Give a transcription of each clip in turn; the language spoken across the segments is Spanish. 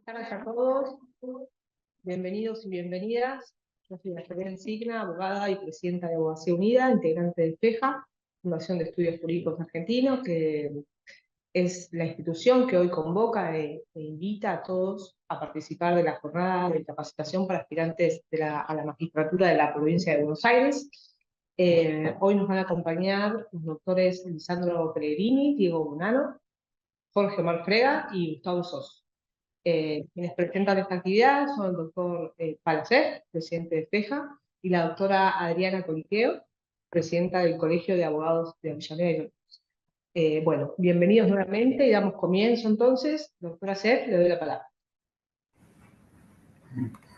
Buenas tardes a todos, bienvenidos y bienvenidas. Yo soy Nayeli Signa, abogada y presidenta de Abogacía Unida, integrante de FEJA, Fundación de Estudios Jurídicos Argentinos, que es la institución que hoy convoca e invita a todos a participar de la jornada de capacitación para aspirantes a la magistratura de la provincia de Buenos Aires. Hoy nos van a acompañar los doctores Lisandro Pellegrini, Diego Bonano, Jorge Omar Frega y Gustavo Sos. Quienes presentan esta actividad son el doctor Palacet, presidente de FEJA, y la doctora Adriana Coliqueo, presidenta del Colegio de Abogados de Avellaneda y Lomas. Bueno, bienvenidos nuevamente y damos comienzo entonces. Doctora Set, le doy la palabra.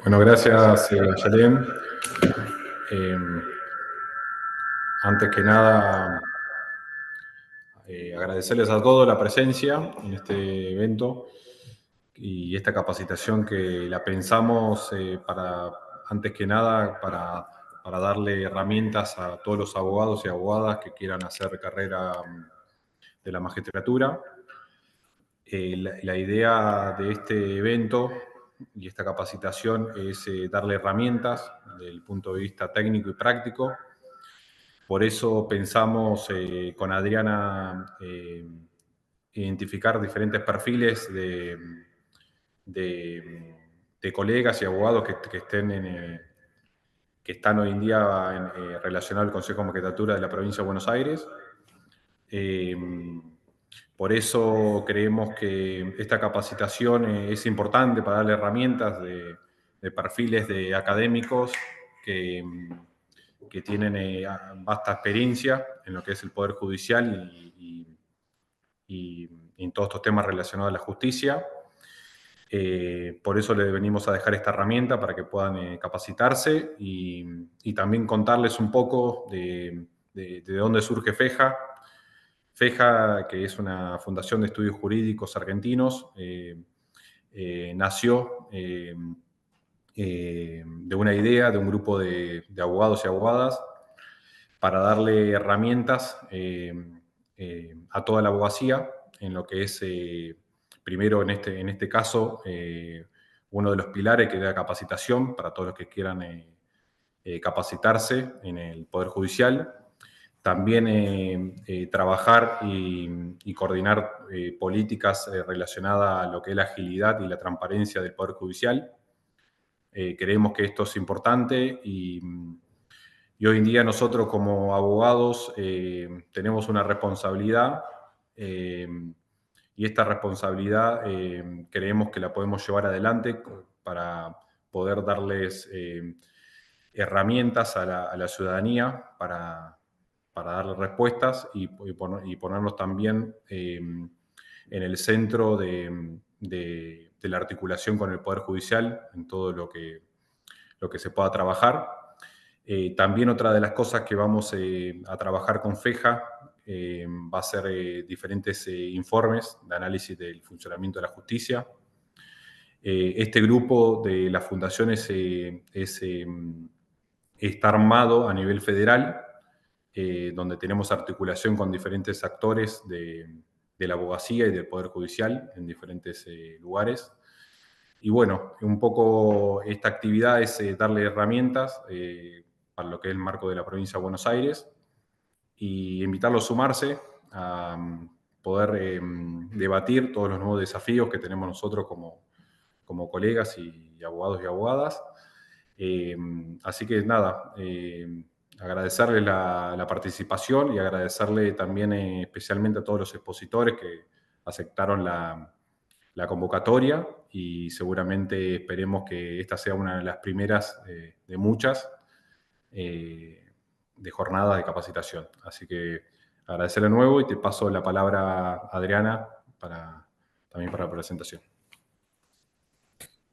Bueno, gracias, Yalem. Antes que nada, agradecerles a todos la presencia en este evento y esta capacitación que la pensamos antes que nada, para darle herramientas a todos los abogados y abogadas que quieran hacer carrera de la magistratura. La idea de este evento y esta capacitación es darle herramientas desde el punto de vista técnico y práctico. Por eso pensamos con Adriana identificar diferentes perfiles de colegas y abogados que están hoy en día relacionados al Consejo de Magistratura de la provincia de Buenos Aires. Por eso creemos que esta capacitación es importante para darle herramientas de perfiles de académicos que tienen vasta experiencia en lo que es el Poder Judicial y en todos estos temas relacionados a la justicia. Por eso le venimos a dejar esta herramienta para que puedan capacitarse y también contarles un poco de dónde surge FEJA. FEJA, que es una fundación de estudios jurídicos argentinos, nació de una idea de un grupo de abogados y abogadas para darle herramientas a toda la abogacía en lo que es, primero en este caso, uno de los pilares que es la capacitación para todos los que quieran capacitarse en el Poder Judicial. También trabajar y coordinar políticas relacionadas a lo que es la agilidad y la transparencia del Poder Judicial. Creemos que esto es importante y hoy en día nosotros como abogados tenemos una responsabilidad y esta responsabilidad creemos que la podemos llevar adelante para poder darles herramientas a la ciudadanía para darle respuestas y ponernos también en el centro de la articulación con el Poder Judicial en todo lo que se pueda trabajar. También otra de las cosas que vamos a trabajar con FEJA va a ser diferentes informes de análisis del funcionamiento de la justicia. Este grupo de las fundaciones está armado a nivel federal, donde tenemos articulación con diferentes actores de la abogacía y del Poder Judicial en diferentes lugares. Y bueno, un poco esta actividad es darle herramientas para lo que es el marco de la provincia de Buenos Aires y invitarlos a sumarse a poder debatir todos los nuevos desafíos que tenemos nosotros como colegas y abogados y abogadas. Así que nada, agradecerle la participación y agradecerle también especialmente a todos los expositores que aceptaron la convocatoria y seguramente esperemos que esta sea una de las primeras de muchas de jornadas de capacitación. Así que agradecerle de nuevo y te paso la palabra a Adriana también para la presentación.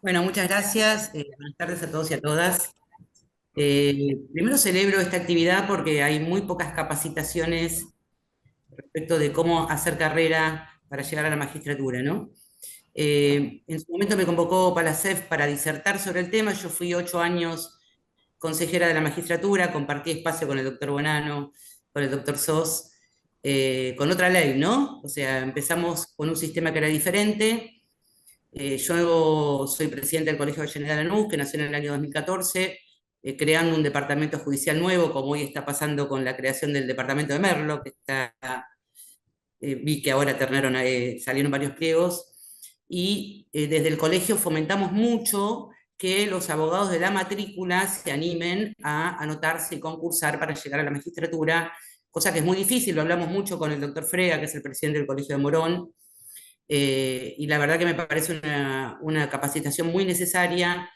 Bueno, muchas gracias. Buenas tardes a todos y a todas. Primero celebro esta actividad porque hay muy pocas capacitaciones respecto de cómo hacer carrera para llegar a la magistratura, ¿no? En su momento me convocó Palacef para disertar sobre el tema. Yo fui 8 años consejera de la magistratura, compartí espacio con el doctor Bonano, con el doctor Sos, con otra ley, ¿no? O sea, empezamos con un sistema que era diferente. Yo soy presidente del Colegio de Avellaneda de Lanús, que nació en el año 2014, creando un departamento judicial nuevo, como hoy está pasando con la creación del departamento de Merlo, que está, vi que ahora salieron varios pliegos, y desde el colegio fomentamos mucho que los abogados de la matrícula se animen a anotarse y concursar para llegar a la magistratura, cosa que es muy difícil, lo hablamos mucho con el doctor Frega, que es el presidente del Colegio de Morón, y la verdad que me parece una capacitación muy necesaria,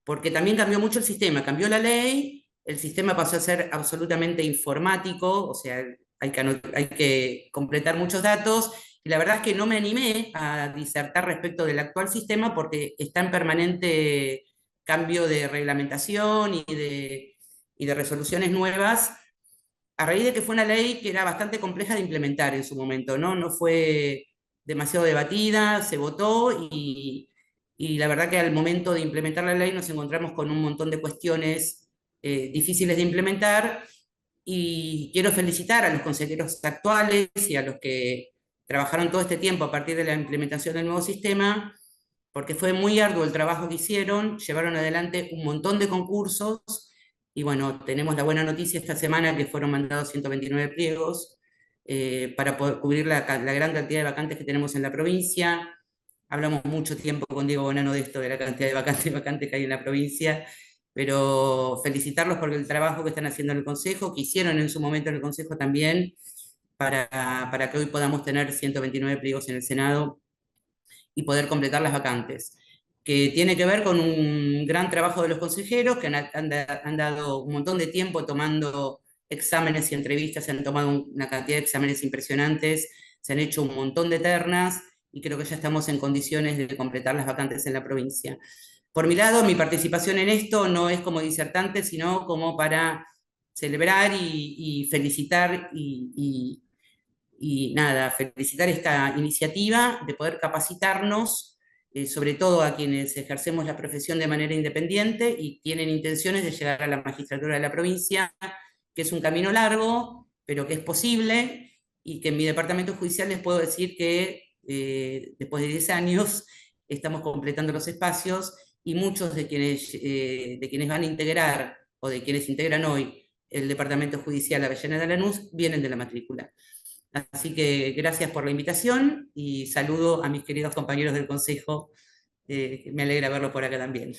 porque también cambió mucho el sistema, cambió la ley, el sistema pasó a ser absolutamente informático, o sea, hay que completar muchos datos, y la verdad es que no me animé a disertar respecto del actual sistema porque está en permanente cambio de reglamentación y de resoluciones nuevas, a raíz de que fue una ley que era bastante compleja de implementar en su momento, ¿no? No fue demasiado debatida, se votó y la verdad que al momento de implementar la ley nos encontramos con un montón de cuestiones difíciles de implementar y quiero felicitar a los consejeros actuales y a los que trabajaron todo este tiempo a partir de la implementación del nuevo sistema, porque fue muy arduo el trabajo que hicieron, llevaron adelante un montón de concursos y bueno, tenemos la buena noticia esta semana que fueron mandados 129 pliegos para poder cubrir la gran cantidad de vacantes que tenemos en la provincia. Hablamos mucho tiempo con Diego Bonano de esto, de la cantidad de vacantes que hay en la provincia, pero felicitarlos por el trabajo que están haciendo en el Consejo, que hicieron en su momento en el Consejo también, para que hoy podamos tener 129 pliegos en el Senado y poder completar las vacantes, que tiene que ver con un gran trabajo de los consejeros, que han dado un montón de tiempo tomando exámenes y entrevistas, se han tomado una cantidad de exámenes impresionantes, se han hecho un montón de ternas, y creo que ya estamos en condiciones de completar las vacantes en la provincia. Por mi lado, mi participación en esto no es como disertante, sino como para celebrar y felicitar y nada, felicitar esta iniciativa de poder capacitarnos, sobre todo a quienes ejercemos la profesión de manera independiente y tienen intenciones de llegar a la magistratura de la provincia, que es un camino largo, pero que es posible, y que en mi departamento judicial les puedo decir que después de 10 años estamos completando los espacios y muchos de quienes van a integrar o de quienes integran hoy el departamento judicial Avellaneda de Lanús vienen de la matrícula. Así que gracias por la invitación y saludo a mis queridos compañeros del Consejo. Me alegra verlo por acá también.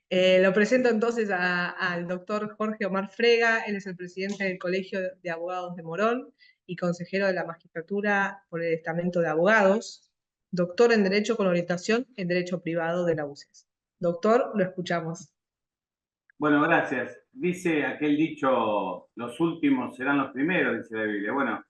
Lo presento entonces al doctor Jorge Omar Frega. Él es el presidente del Colegio de Abogados de Morón y consejero de la magistratura por el estamento de abogados, doctor en Derecho con orientación en Derecho Privado de la UCES. Doctor, lo escuchamos. Bueno, gracias. Dice aquel dicho, los últimos serán los primeros, dice la Biblia. Bueno,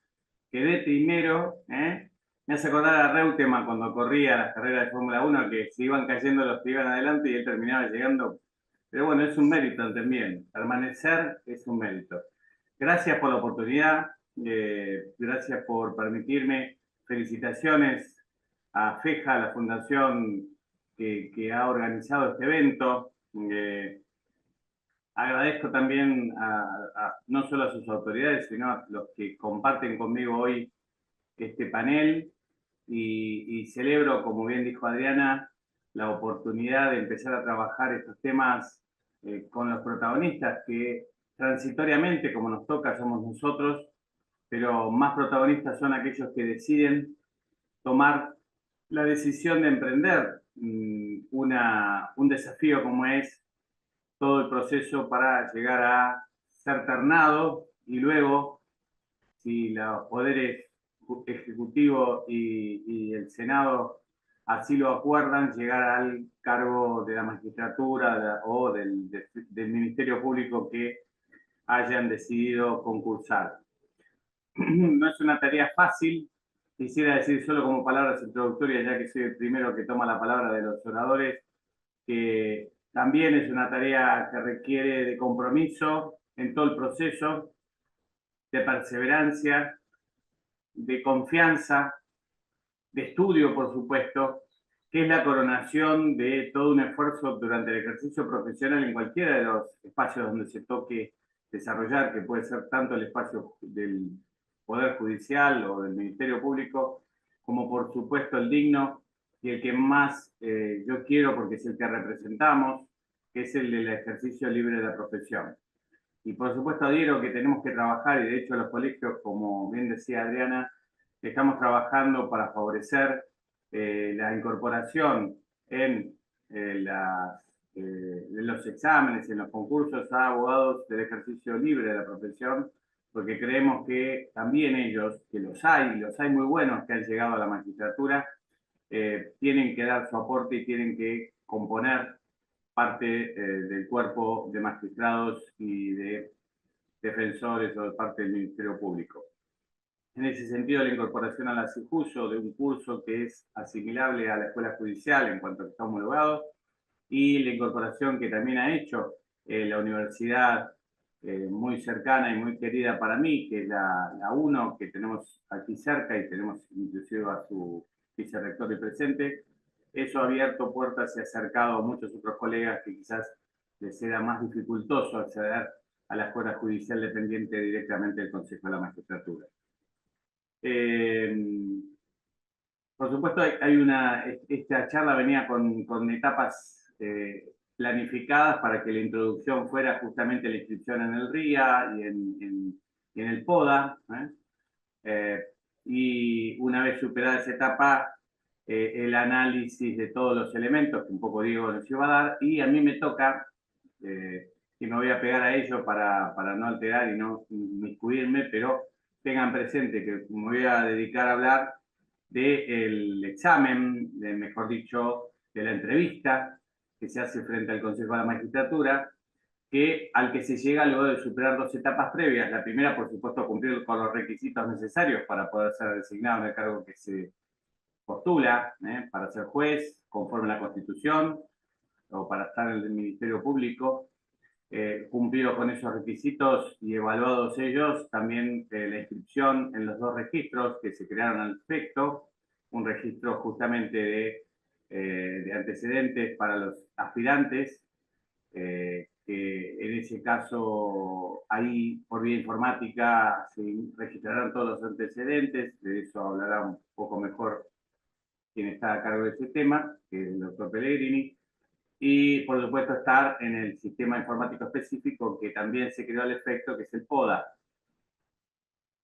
quedé primero, ¿eh? Me hace acordar a Reutemann cuando corría las carreras de Fórmula 1, que se iban cayendo los que iban adelante y él terminaba llegando. Pero bueno, es un mérito también. Permanecer es un mérito. Gracias por la oportunidad, gracias por permitirme. Felicitaciones a FEJA, la fundación que ha organizado este evento. Agradezco también no solo a sus autoridades, sino a los que comparten conmigo hoy este panel y celebro, como bien dijo Adriana, la oportunidad de empezar a trabajar estos temas con los protagonistas que transitoriamente, como nos toca, somos nosotros, pero más protagonistas son aquellos que deciden tomar la decisión de emprender un desafío como es todo el proceso para llegar a ser ternado y luego, si los poderes ejecutivo y el Senado así lo acuerdan, llegar al cargo de la magistratura o del Ministerio Público que hayan decidido concursar. No es una tarea fácil. Quisiera decir solo como palabras introductorias, ya que soy el primero que toma la palabra de los oradores, que también es una tarea que requiere de compromiso en todo el proceso, de perseverancia, de confianza, de estudio, por supuesto, que es la coronación de todo un esfuerzo durante el ejercicio profesional en cualquiera de los espacios donde se toque desarrollar, que puede ser tanto el espacio del Poder Judicial o del Ministerio Público, como por supuesto el digno y el que más yo quiero porque es el que representamos, que es el del ejercicio libre de la profesión. Y por supuesto adhiero que tenemos que trabajar, y de hecho los colegios, como bien decía Adriana, estamos trabajando para favorecer la incorporación en los exámenes, en los concursos a abogados del ejercicio libre de la profesión, porque creemos que también ellos, que los hay muy buenos que han llegado a la magistratura, tienen que dar su aporte y tienen que componer parte del cuerpo de magistrados y de defensores o de parte del Ministerio Público. En ese sentido, la incorporación a la CIJUSO de un curso que es asimilable a la Escuela Judicial en cuanto a que está homologado, y la incorporación que también ha hecho la universidad muy cercana y muy querida para mí, que es la UNO, que tenemos aquí cerca y tenemos inclusive a su vicerrector y presente. Eso ha abierto puertas y ha acercado a muchos otros colegas que quizás les era más dificultoso acceder a la Escuela Judicial dependiente directamente del Consejo de la Magistratura. Por supuesto, esta charla venía con etapas planificadas para que la introducción fuera justamente la inscripción en el RIA y en el PODA. Y una vez superada esa etapa, el análisis de todos los elementos que un poco Diego nos iba a dar, y a mí me toca, y me voy a pegar a ello para no alterar y no inmiscuirme, pero tengan presente que me voy a dedicar a hablar del examen, mejor dicho, de la entrevista que se hace frente al Consejo de la Magistratura, al que se llega luego de superar dos etapas previas. La primera, por supuesto, cumplir con los requisitos necesarios para poder ser designado en el cargo que se postula, para ser juez, conforme a la Constitución, o para estar en el Ministerio Público. Cumplido con esos requisitos y evaluados ellos, también la inscripción en los dos registros que se crearon al respecto, un registro justamente de antecedentes para los aspirantes, que en ese caso ahí por vía informática se registrarán todos los antecedentes, de eso hablará un poco mejor quien está a cargo de ese tema, que es el doctor Pellegrini. Y, por supuesto, estar en el sistema informático específico que también se creó al efecto, que es el PODA,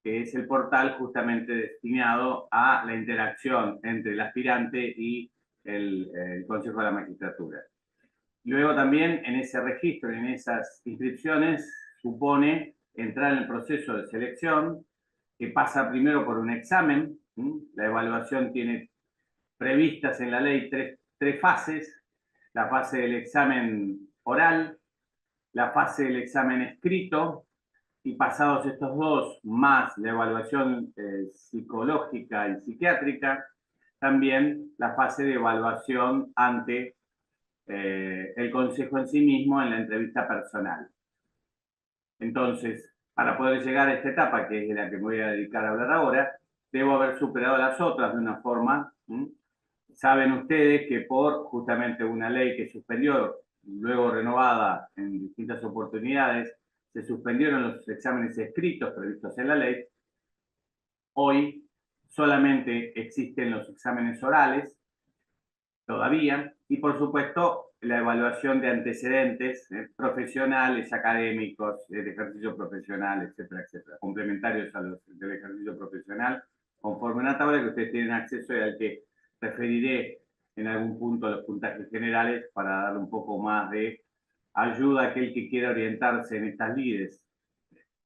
que es el portal justamente destinado a la interacción entre el aspirante y el Consejo de la Magistratura. Luego también en ese registro, en esas inscripciones, supone entrar en el proceso de selección, que pasa primero por un examen. La evaluación tiene previstas en la ley tres fases: la fase del examen oral, la fase del examen escrito, y pasados estos dos, más la evaluación psicológica y psiquiátrica, también la fase de evaluación ante el Consejo en sí mismo en la entrevista personal. Entonces, para poder llegar a esta etapa, que es de la que me voy a dedicar a hablar ahora, debo haber superado las otras de una forma. Saben ustedes que por justamente una ley que suspendió, luego renovada en distintas oportunidades, se suspendieron los exámenes escritos previstos en la ley. Hoy solamente existen los exámenes orales, todavía, y por supuesto la evaluación de antecedentes profesionales, académicos, de ejercicio profesional, etcétera, etcétera, complementarios a los del ejercicio profesional, conforme a una tabla que ustedes tienen acceso y al que referiré en algún punto los puntajes generales para darle un poco más de ayuda a aquel que quiera orientarse en estas lides.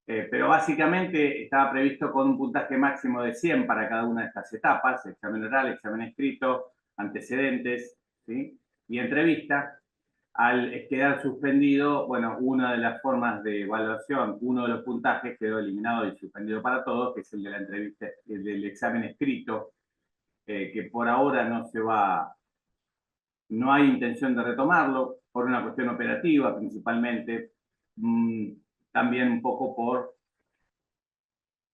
Pero básicamente estaba previsto con un puntaje máximo de 100 para cada una de estas etapas: examen oral, examen escrito, antecedentes, ¿sí?, y entrevista. Al quedar suspendido, bueno, una de las formas de evaluación, uno de los puntajes quedó eliminado y suspendido para todos, que es el de la entrevista, el del examen escrito, que por ahora no hay intención de retomarlo, por una cuestión operativa principalmente, también un poco por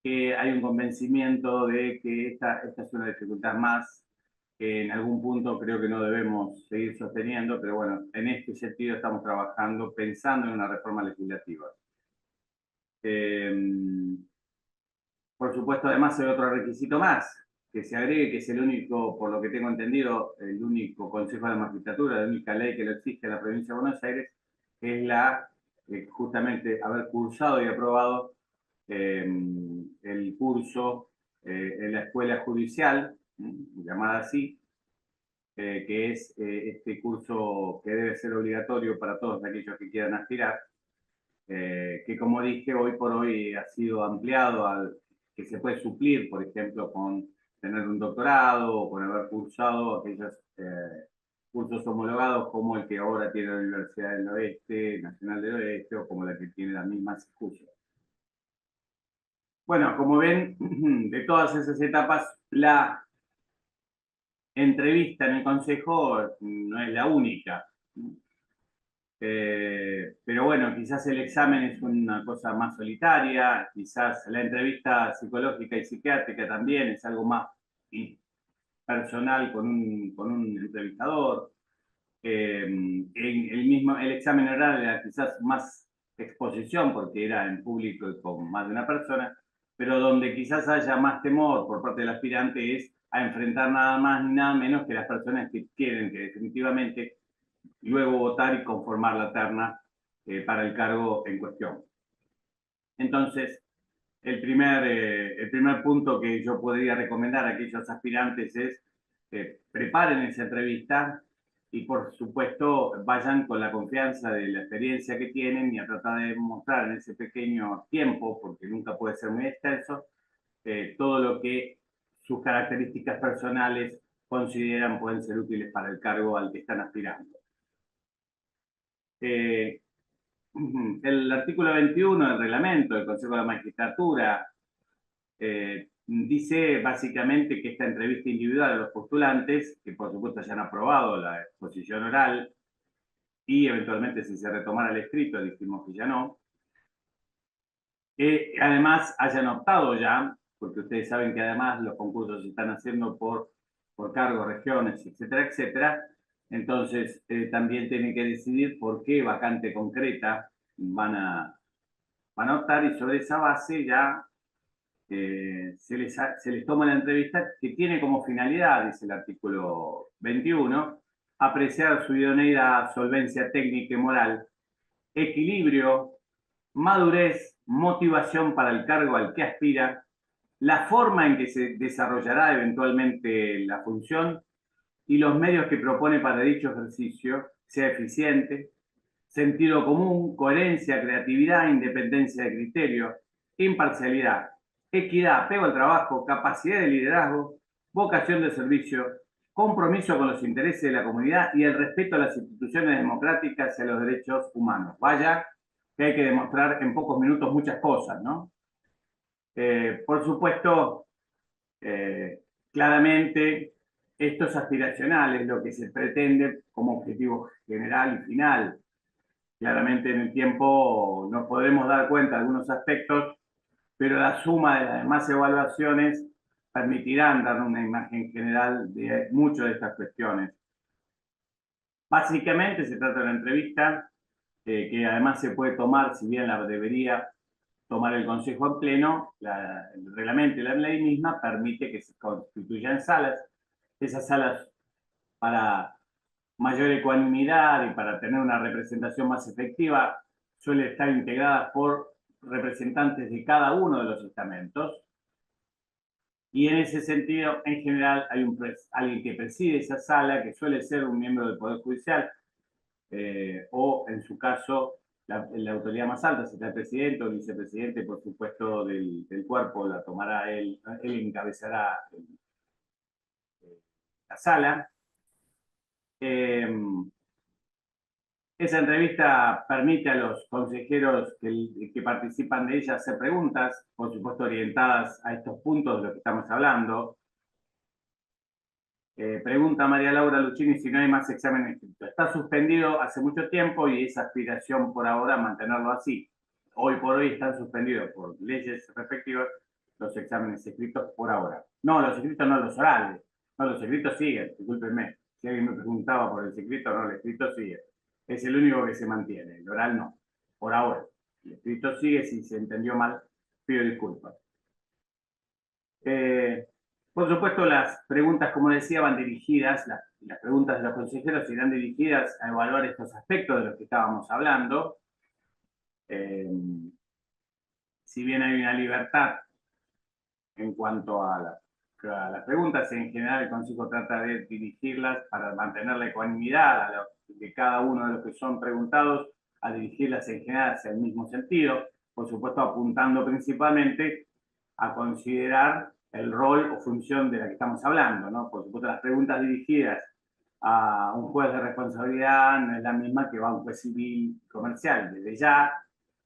que hay un convencimiento de que esta es una dificultad más que en algún punto creo que no debemos seguir sosteniendo, pero bueno, en este sentido estamos trabajando pensando en una reforma legislativa. Por supuesto, además hay otro requisito más, que se agregue que es el único, por lo que tengo entendido, el único Consejo de la Magistratura, la única ley que lo exige en la provincia de Buenos Aires, es la, justamente, haber cursado y aprobado el curso en la escuela judicial, llamada así, que es este curso que debe ser obligatorio para todos aquellos que quieran aspirar, que como dije, hoy por hoy ha sido ampliado al que se puede suplir, por ejemplo, con tener un doctorado o con haber cursado aquellos cursos homologados como el que ahora tiene la Universidad del Oeste, Nacional del Oeste, o como la que tiene la misma CICUSO. Bueno, como ven, de todas esas etapas, la entrevista en el Consejo no es la única. Pero bueno, quizás el examen es una cosa más solitaria, quizás la entrevista psicológica y psiquiátrica también es algo más personal con un entrevistador. El examen oral era quizás más exposición porque era en público y con más de una persona, pero donde quizás haya más temor por parte del aspirante es a enfrentar nada más ni nada menos que las personas que quieren que definitivamente luego votar y conformar la terna para el cargo en cuestión. Entonces, el primer punto que yo podría recomendar a aquellos aspirantes es preparen esa entrevista y por supuesto vayan con la confianza de la experiencia que tienen y a tratar de mostrar en ese pequeño tiempo, porque nunca puede ser muy extenso, todo lo que sus características personales consideran pueden ser útiles para el cargo al que están aspirando. El artículo 21 del reglamento del Consejo de la Magistratura dice básicamente que esta entrevista individual de los postulantes, que por supuesto ya han aprobado la exposición oral y eventualmente si se retomara el escrito, dijimos que ya no, además hayan optado ya, porque ustedes saben que además los concursos se están haciendo por cargos, regiones, etcétera, etcétera. Entonces, también tienen que decidir por qué vacante concreta van a optar y sobre esa base ya se les toma la entrevista que tiene como finalidad, dice el artículo 21, apreciar su idoneidad, solvencia técnica y moral, equilibrio, madurez, motivación para el cargo al que aspira, la forma en que se desarrollará eventualmente la función y los medios que propone para dicho ejercicio, sea eficiente, sentido común, coherencia, creatividad, independencia de criterio, imparcialidad, equidad, apego al trabajo, capacidad de liderazgo, vocación de servicio, compromiso con los intereses de la comunidad y el respeto a las instituciones democráticas y a los derechos humanos. Vaya que hay que demostrar en pocos minutos muchas cosas, ¿no? Por supuesto, claramente, esto es aspiracional, es lo que se pretende como objetivo general y final. Claramente en el tiempo nos podremos dar cuenta de algunos aspectos, pero la suma de las demás evaluaciones permitirán dar una imagen general de muchas de estas cuestiones. Básicamente se trata de una entrevista que además se puede tomar, si bien la debería tomar el Consejo en pleno, el reglamento y la ley misma permite que se constituyan salas. Esas salas, para mayor ecuanimidad y para tener una representación más efectiva, suelen estar integradas por representantes de cada uno de los estamentos. Y en ese sentido, en general, hay alguien que preside esa sala, que suele ser un miembro del Poder Judicial, o en su caso, la autoridad más alta, será el presidente o el vicepresidente, por supuesto, del cuerpo, la tomará él encabezará la sala. Esa entrevista permite a los consejeros que participan de ella hacer preguntas, por supuesto orientadas a estos puntos de los que estamos hablando. Pregunta María Laura Luchini si no hay más examen escrito. Está suspendido hace mucho tiempo y es aspiración por ahora mantenerlo así. Hoy por hoy están suspendidos por leyes respectivas los exámenes escritos por ahora. No, los escritos no, los orales. No, los escritos siguen, discúlpenme. Si alguien me preguntaba por el escrito, no, el escrito sigue. Es el único que se mantiene, el oral no, por ahora. El escrito sigue, si se entendió mal, pido disculpas. Por supuesto, las preguntas, como decía, van dirigidas, las preguntas de los consejeros irán dirigidas a evaluar estos aspectos de los que estábamos hablando. Si bien hay una libertad en cuanto a las preguntas, en general el Consejo trata de dirigirlas para mantener la ecuanimidad de cada uno de los que son preguntados, a dirigirlas en general hacia el mismo sentido, por supuesto apuntando principalmente a considerar el rol o función de la que estamos hablando, ¿no? Por supuesto, las preguntas dirigidas a un juez de responsabilidad no es la misma que va a un juez civil comercial, desde ya,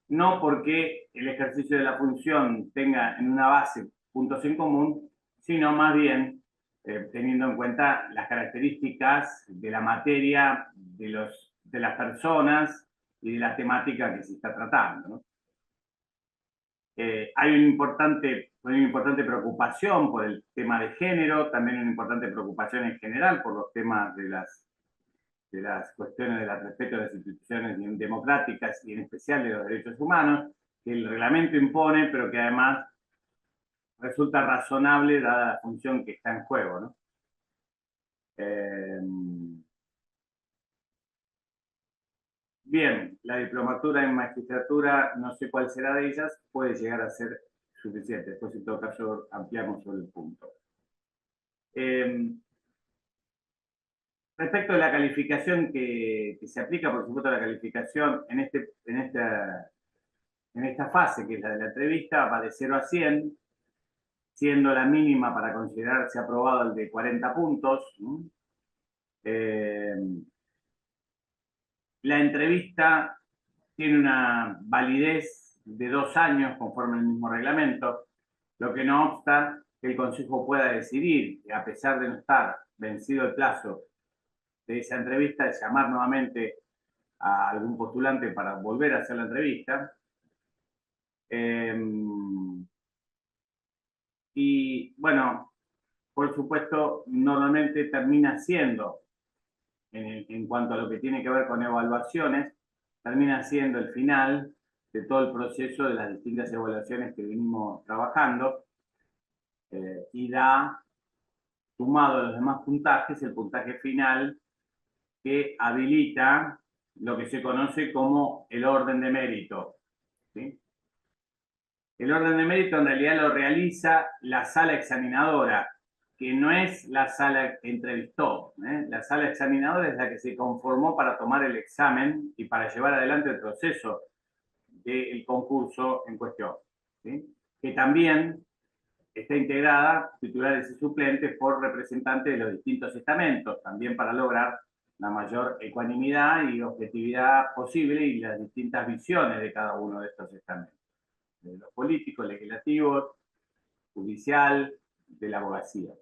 no porque el ejercicio de la función tenga en una base puntos en común, sino más bien teniendo en cuenta las características de la materia, de las personas y de la temática que se está tratando, ¿no? Hay una importante preocupación por el tema de género, también una importante preocupación en general por los temas de las cuestiones del respeto de las instituciones democráticas y en especial de los derechos humanos, que el reglamento impone, pero que además resulta razonable dada la función que está en juego, ¿no? Bien, la diplomatura en magistratura, no sé cuál será de ellas, puede llegar a ser suficiente. Después, en todo caso, ampliamos sobre el punto. Respecto a la calificación que se aplica, por supuesto, la calificación en esta fase, que es la de la entrevista, va de 0 a 100, siendo la mínima para considerarse aprobado el de 40 puntos. La entrevista tiene una validez de 2 años conforme al mismo reglamento, lo que no obsta que el Consejo pueda decidir, a pesar de no estar vencido el plazo de esa entrevista, de llamar nuevamente a algún postulante para volver a hacer la entrevista. Y bueno, por supuesto, normalmente termina siendo, en cuanto a lo que tiene que ver con evaluaciones, termina siendo el final de todo el proceso de las distintas evaluaciones que venimos trabajando, y da, sumado a los demás puntajes, el puntaje final que habilita lo que se conoce como el orden de mérito, ¿sí? El orden de mérito en realidad lo realiza la sala examinadora, que no es la sala que entrevistó, ¿eh? La sala examinadora es la que se conformó para tomar el examen y para llevar adelante el proceso del concurso en cuestión, ¿sí? Que también está integrada, titulares y suplentes, por representantes de los distintos estamentos, también para lograr la mayor ecuanimidad y objetividad posible y las distintas visiones de cada uno de estos estamentos, de los políticos, legislativos, judicial, de la abogacía.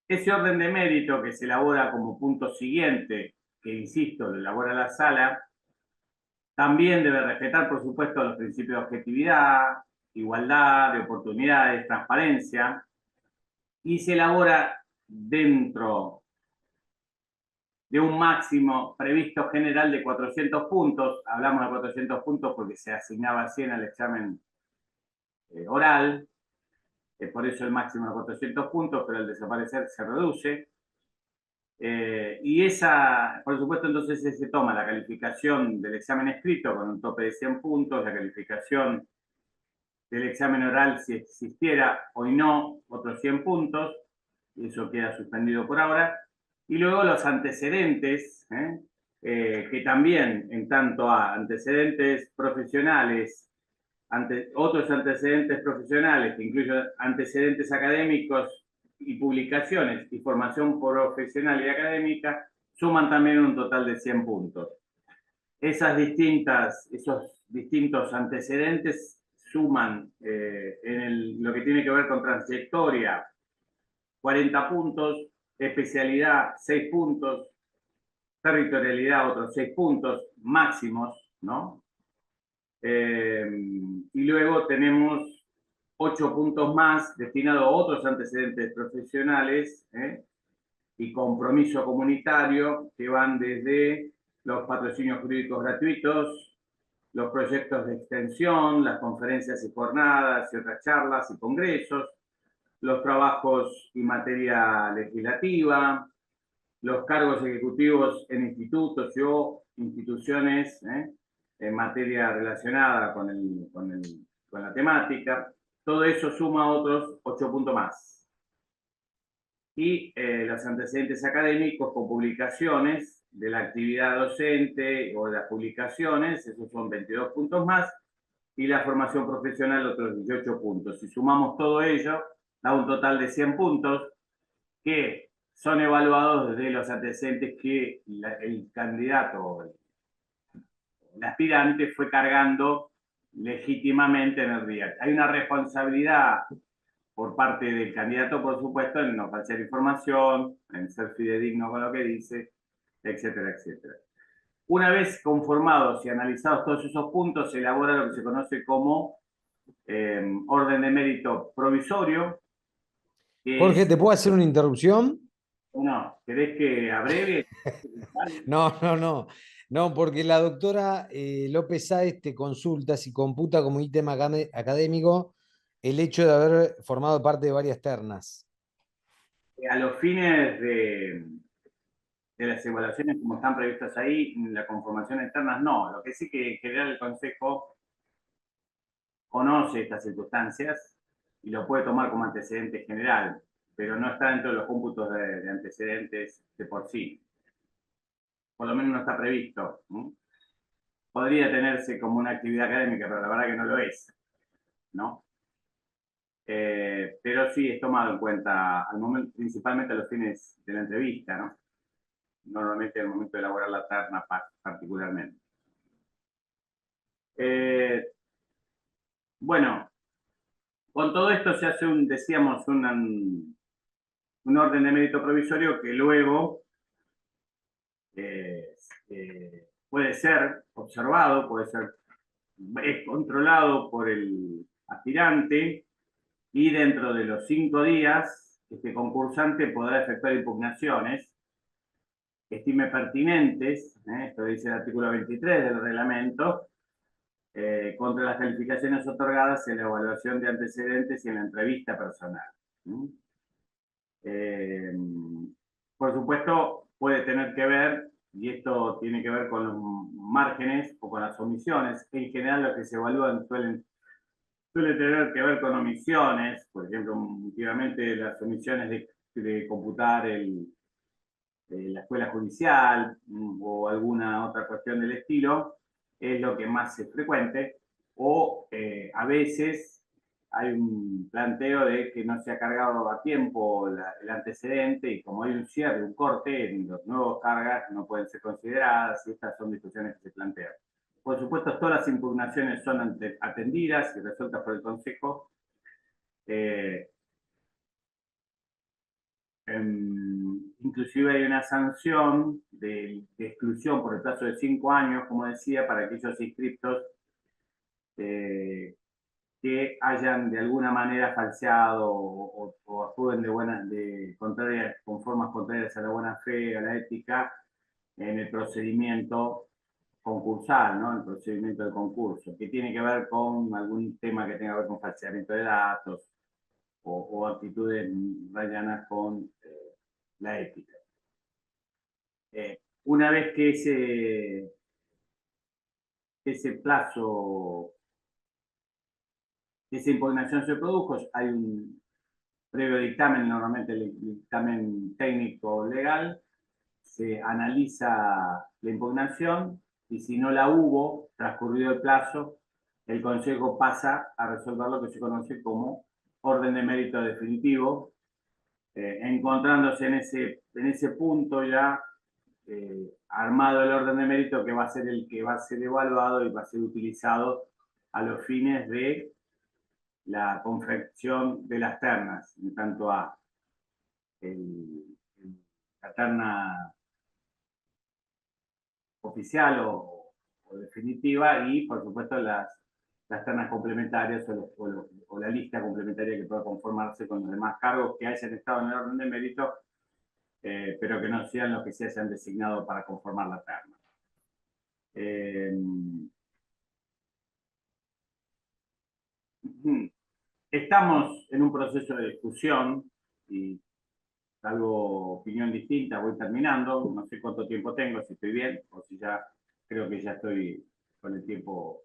Ese orden de mérito que se elabora como punto siguiente, que insisto, lo elabora la sala, también debe respetar, por supuesto, los principios de objetividad, igualdad, de oportunidades, transparencia, y se elabora dentro de un máximo previsto general de 400 puntos. Hablamos de 400 puntos porque se asignaba 100 al examen oral, por eso el máximo de 400 puntos, pero al desaparecer se reduce. Y por supuesto, entonces se toma la calificación del examen escrito con un tope de 100 puntos, la calificación del examen oral, si existiera hoy no, otros 100 puntos, y eso queda suspendido por ahora. Y luego los antecedentes, que también, en tanto a antecedentes profesionales, otros antecedentes profesionales, que incluyen antecedentes académicos y publicaciones y formación profesional y académica, suman también un total de 100 puntos. Esos distintos antecedentes suman en lo que tiene que ver con trayectoria 40 puntos, especialidad 6 puntos, territorialidad otros 6 puntos máximos, ¿no? Y luego tenemos 8 puntos más destinados a otros antecedentes profesionales, y compromiso comunitario, que van desde los patrocinios jurídicos gratuitos los proyectos de extensión, las conferencias y jornadas y otras charlas y congresos, los trabajos y materia legislativa, los cargos ejecutivos en institutos o instituciones en materia relacionada con la temática. Todo eso suma otros 8 puntos más. Y los antecedentes académicos con publicaciones de la actividad docente o de las publicaciones, esos son 22 puntos más, y la formación profesional otros 18 puntos. Si sumamos todo ello, da un total de 100 puntos que son evaluados desde los antecedentes que el candidato, el aspirante, fue cargando legítimamente en el día. Hay una responsabilidad por parte del candidato, por supuesto, en no falsear información, en ser fidedigno con lo que dice, etcétera, etcétera. Una vez conformados y analizados todos esos puntos, se elabora lo que se conoce como orden de mérito provisorio. Jorge, ¿te puedo hacer una interrupción? No, ¿querés que abrevie? No, porque la doctora López Sáez te consulta si computa como ítem académico el hecho de haber formado parte de varias ternas. A los fines de las evaluaciones como están previstas ahí, la conformación externa no. Lo que sí que en general el Consejo conoce estas circunstancias y lo puede tomar como antecedente general, pero no está dentro de los cómputos de antecedentes de por sí. Por lo menos no está previsto. Podría tenerse como una actividad académica, pero la verdad que no lo es, ¿no? Pero sí es tomado en cuenta al momento, principalmente a los fines de la entrevista, ¿no? Normalmente en el momento de elaborar la terna particularmente. Bueno, con todo esto se hace decíamos, un orden de mérito provisorio que luego puede ser observado, es controlado por el aspirante, y dentro de los 5 días este concursante podrá efectuar impugnaciones que estime pertinentes, esto dice el artículo 23 del reglamento, contra las calificaciones otorgadas en la evaluación de antecedentes y en la entrevista personal. Por supuesto, puede tener que ver, y esto tiene que ver con los márgenes o con las omisiones. En general, lo que se evalúan suele tener que ver con omisiones, por ejemplo, últimamente las omisiones de computar la escuela judicial o alguna otra cuestión del estilo, es lo que más es frecuente, o a veces hay un planteo de que no se ha cargado a tiempo el antecedente y como hay un cierre, un corte, los nuevos cargas no pueden ser consideradas, y estas son discusiones que se plantean. Por supuesto, todas las impugnaciones son atendidas y resueltas por el Consejo. Inclusive hay una sanción de exclusión por el plazo de 5 años, como decía, para aquellos inscriptos que hayan de alguna manera falseado o actúen con formas contrarias a la buena fe, a la ética, en el procedimiento concursal, ¿no? El procedimiento de concurso, que tiene que ver con algún tema que tenga que ver con falseamiento de datos o actitudes rayanas con la ética. Una vez que ese plazo, esa impugnación se produjo, hay un previo dictamen, normalmente el dictamen técnico legal, se analiza la impugnación y si no la hubo, transcurrido el plazo, el Consejo pasa a resolver lo que se conoce como orden de mérito definitivo, encontrándose en ese punto ya armado el orden de mérito que va a ser el que va a ser evaluado y va a ser utilizado a los fines de la confección de las ternas, en tanto a la terna oficial o definitiva y, por supuesto, las ternas complementarias o la lista complementaria que pueda conformarse con los demás cargos que hayan estado en el orden de mérito, pero que no sean los que se hayan designado para conformar la terna. Estamos en un proceso de discusión y salvo opinión distinta, voy terminando. No sé cuánto tiempo tengo, si estoy bien o si ya creo que ya estoy con el tiempo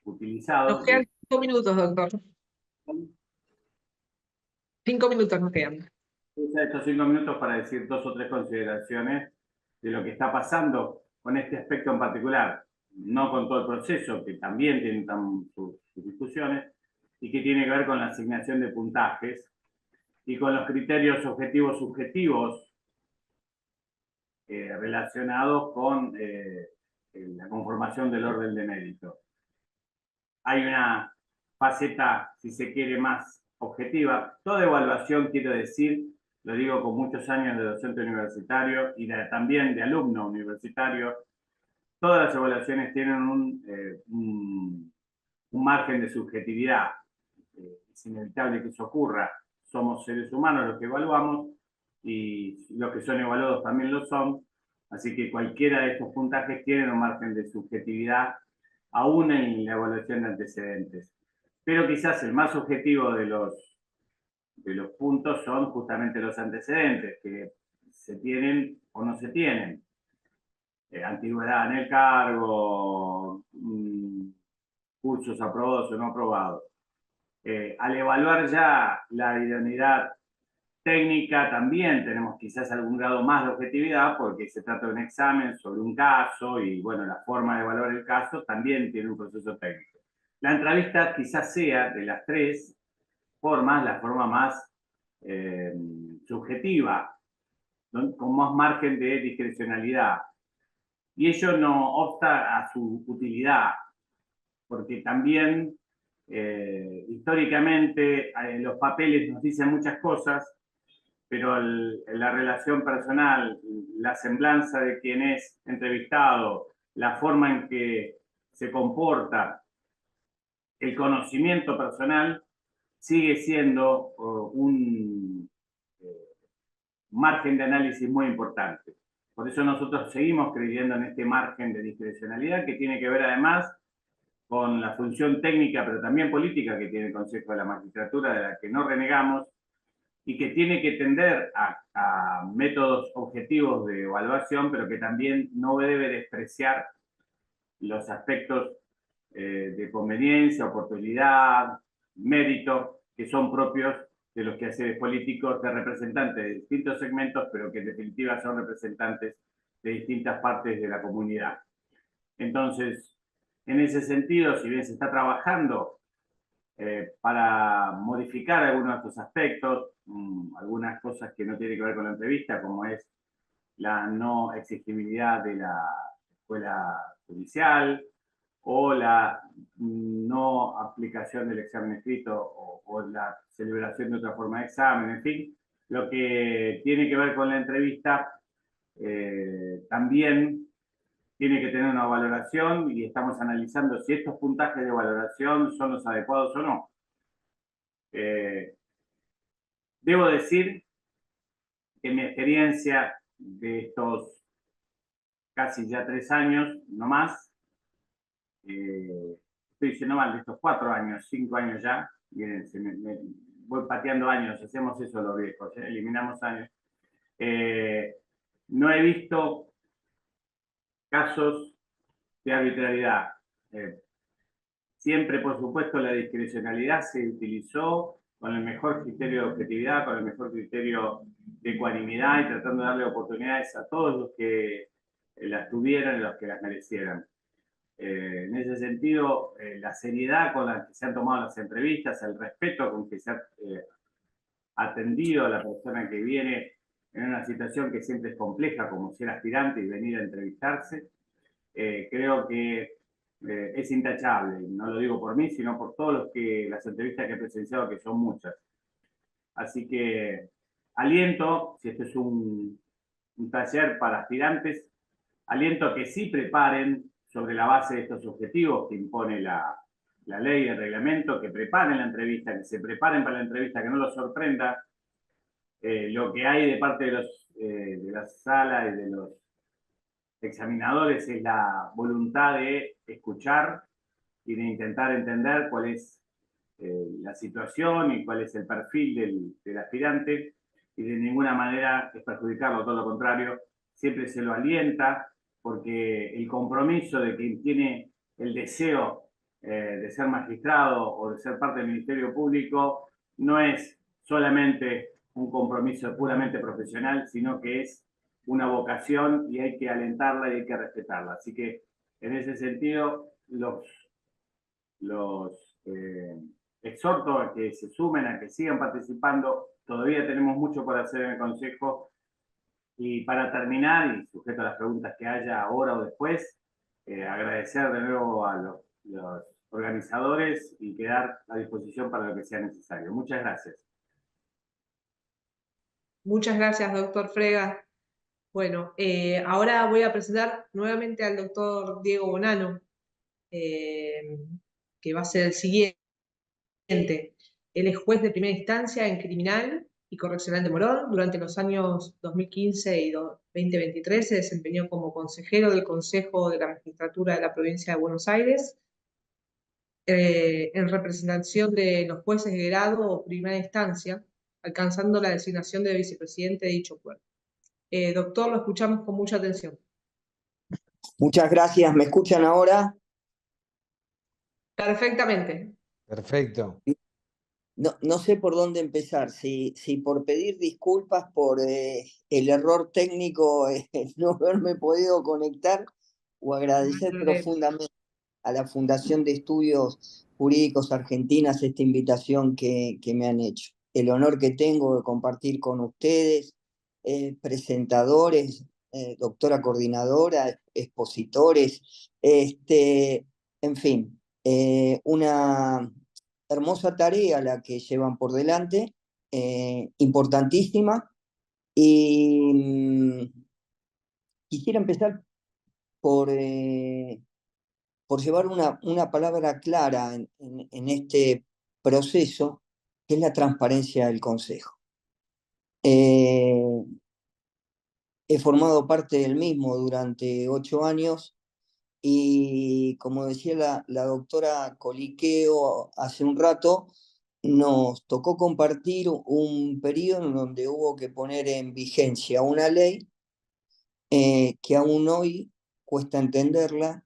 utilizado. Nos quedan 5 minutos, doctor. 5 minutos nos quedan. Usa estos 5 minutos para decir 2 o 3 consideraciones de lo que está pasando con este aspecto en particular, no con todo el proceso, que también tiene sus discusiones, y que tiene que ver con la asignación de puntajes y con los criterios objetivos subjetivos relacionados con la conformación del orden de mérito. Hay una faceta, si se quiere, más objetiva. Toda evaluación, quiero decir, lo digo con muchos años de docente universitario y también de alumno universitario, todas las evaluaciones tienen un margen de subjetividad. Es inevitable que eso ocurra. Somos seres humanos los que evaluamos y los que son evaluados también lo son. Así que cualquiera de estos puntajes tiene un margen de subjetividad, aún en la evaluación de antecedentes. Pero quizás el más objetivo de los puntos son justamente los antecedentes, que se tienen o no se tienen. Antigüedad en el cargo, cursos aprobados o no aprobados. Al evaluar ya la idoneidad técnica también tenemos quizás algún grado más de objetividad porque se trata de un examen sobre un caso y bueno, la forma de evaluar el caso también tiene un proceso técnico. La entrevista quizás sea de las 3 formas, la forma más subjetiva, con más margen de discrecionalidad. Y ello no obsta a su utilidad, porque también históricamente los papeles nos dicen muchas cosas, pero la relación personal, la semblanza de quien es entrevistado, la forma en que se comporta, el conocimiento personal, sigue siendo un margen de análisis muy importante. Por eso nosotros seguimos creyendo en este margen de discrecionalidad que tiene que ver además con la función técnica, pero también política que tiene el Consejo de la Magistratura, de la que no renegamos, y que tiene que tender a métodos objetivos de evaluación, pero que también no debe despreciar los aspectos de conveniencia, oportunidad, mérito, que son propios de los quehaceres políticos de representantes de distintos segmentos, pero que en definitiva son representantes de distintas partes de la comunidad. Entonces, en ese sentido, si bien se está trabajando para modificar algunos de estos aspectos, algunas cosas que no tienen que ver con la entrevista, como es la no exigibilidad de la escuela judicial o la no aplicación del examen escrito o la celebración de otra forma de examen, en fin, lo que tiene que ver con la entrevista también tiene que tener una valoración y estamos analizando si estos puntajes de valoración son los adecuados o no. Debo decir que mi experiencia de estos casi ya 3 años, no más, estoy diciendo mal, de estos 4 años, 5 años ya, miren, voy pateando años, hacemos eso los viejos, eliminamos años. No he visto casos de arbitrariedad. Siempre, por supuesto, la discrecionalidad se utilizó con el mejor criterio de objetividad, con el mejor criterio de ecuanimidad y tratando de darle oportunidades a todos los que las tuvieran y los que las merecieran. En ese sentido, la seriedad con la que se han tomado las entrevistas, el respeto con que se ha atendido a la persona que viene en una situación que siempre es compleja, como ser aspirante y venir a entrevistarse, creo que es intachable. No lo digo por mí, sino por todos las entrevistas que he presenciado, que son muchas. Así que aliento, si este es un taller para aspirantes, aliento a que sí preparen sobre la base de estos objetivos que impone la ley, el reglamento, que preparen la entrevista, que se preparen para la entrevista, que no los sorprenda lo que hay de parte de la sala y de los examinadores es la voluntad de escuchar y de intentar entender cuál es la situación y cuál es el perfil del aspirante, y de ninguna manera es perjudicarlo, todo lo contrario, siempre se lo alienta, porque el compromiso de quien tiene el deseo de ser magistrado o de ser parte del Ministerio Público no es solamente un compromiso puramente profesional, sino que es una vocación y hay que alentarla y hay que respetarla. Así que en ese sentido los exhorto a que se sumen, a que sigan participando. Todavía tenemos mucho por hacer en el Consejo. Y para terminar, y sujeto a las preguntas que haya ahora o después, agradecer de nuevo a los organizadores y quedar a disposición para lo que sea necesario. Muchas gracias. Muchas gracias, doctor Frega. Bueno, ahora voy a presentar nuevamente al doctor Diego Bonano, que va a ser el siguiente. Él es juez de primera instancia en criminal y correccional de Morón. Durante los años 2015 y 2023 se desempeñó como consejero del Consejo de la Magistratura de la Provincia de Buenos Aires, en representación de los jueces de grado o primera instancia, alcanzando la designación de vicepresidente de dicho cuerpo. Doctor, lo escuchamos con mucha atención. Muchas gracias. ¿Me escuchan ahora? Perfectamente. Perfecto. No sé por dónde empezar. Si por pedir disculpas por el error técnico, no haberme podido conectar, o agradecer profundamente a la Fundación de Estudios Jurídicos Argentinas esta invitación que me han hecho. El honor que tengo de compartir con ustedes, presentadores, doctora coordinadora, expositores, en fin, una hermosa tarea la que llevan por delante, importantísima, y quisiera empezar por llevar una palabra clara en este proceso, que es la transparencia del Consejo. He formado parte del mismo durante 8 años y, como decía la doctora Coliqueo hace un rato, nos tocó compartir un periodo en donde hubo que poner en vigencia una ley que aún hoy cuesta entenderla,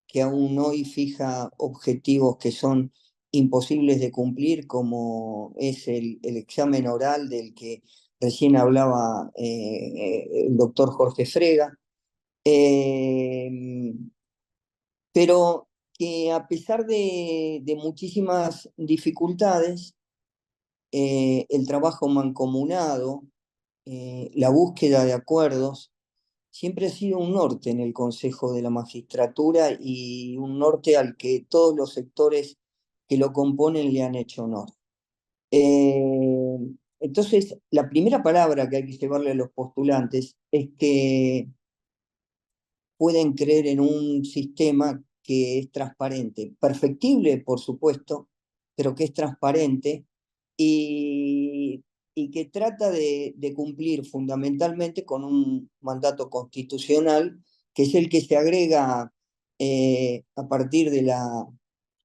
que aún hoy fija objetivos que son imposibles de cumplir, como es el examen oral del que recién hablaba el doctor Jorge Frega, pero que a pesar de muchísimas dificultades, el trabajo mancomunado, la búsqueda de acuerdos, siempre ha sido un norte en el Consejo de la Magistratura, y un norte al que todos los sectores que lo componen le han hecho honor. Entonces, la primera palabra que hay que llevarle a los postulantes es que pueden creer en un sistema que es transparente, perfectible, por supuesto, pero que es transparente y que trata de cumplir fundamentalmente con un mandato constitucional, que es el que se agrega a partir de la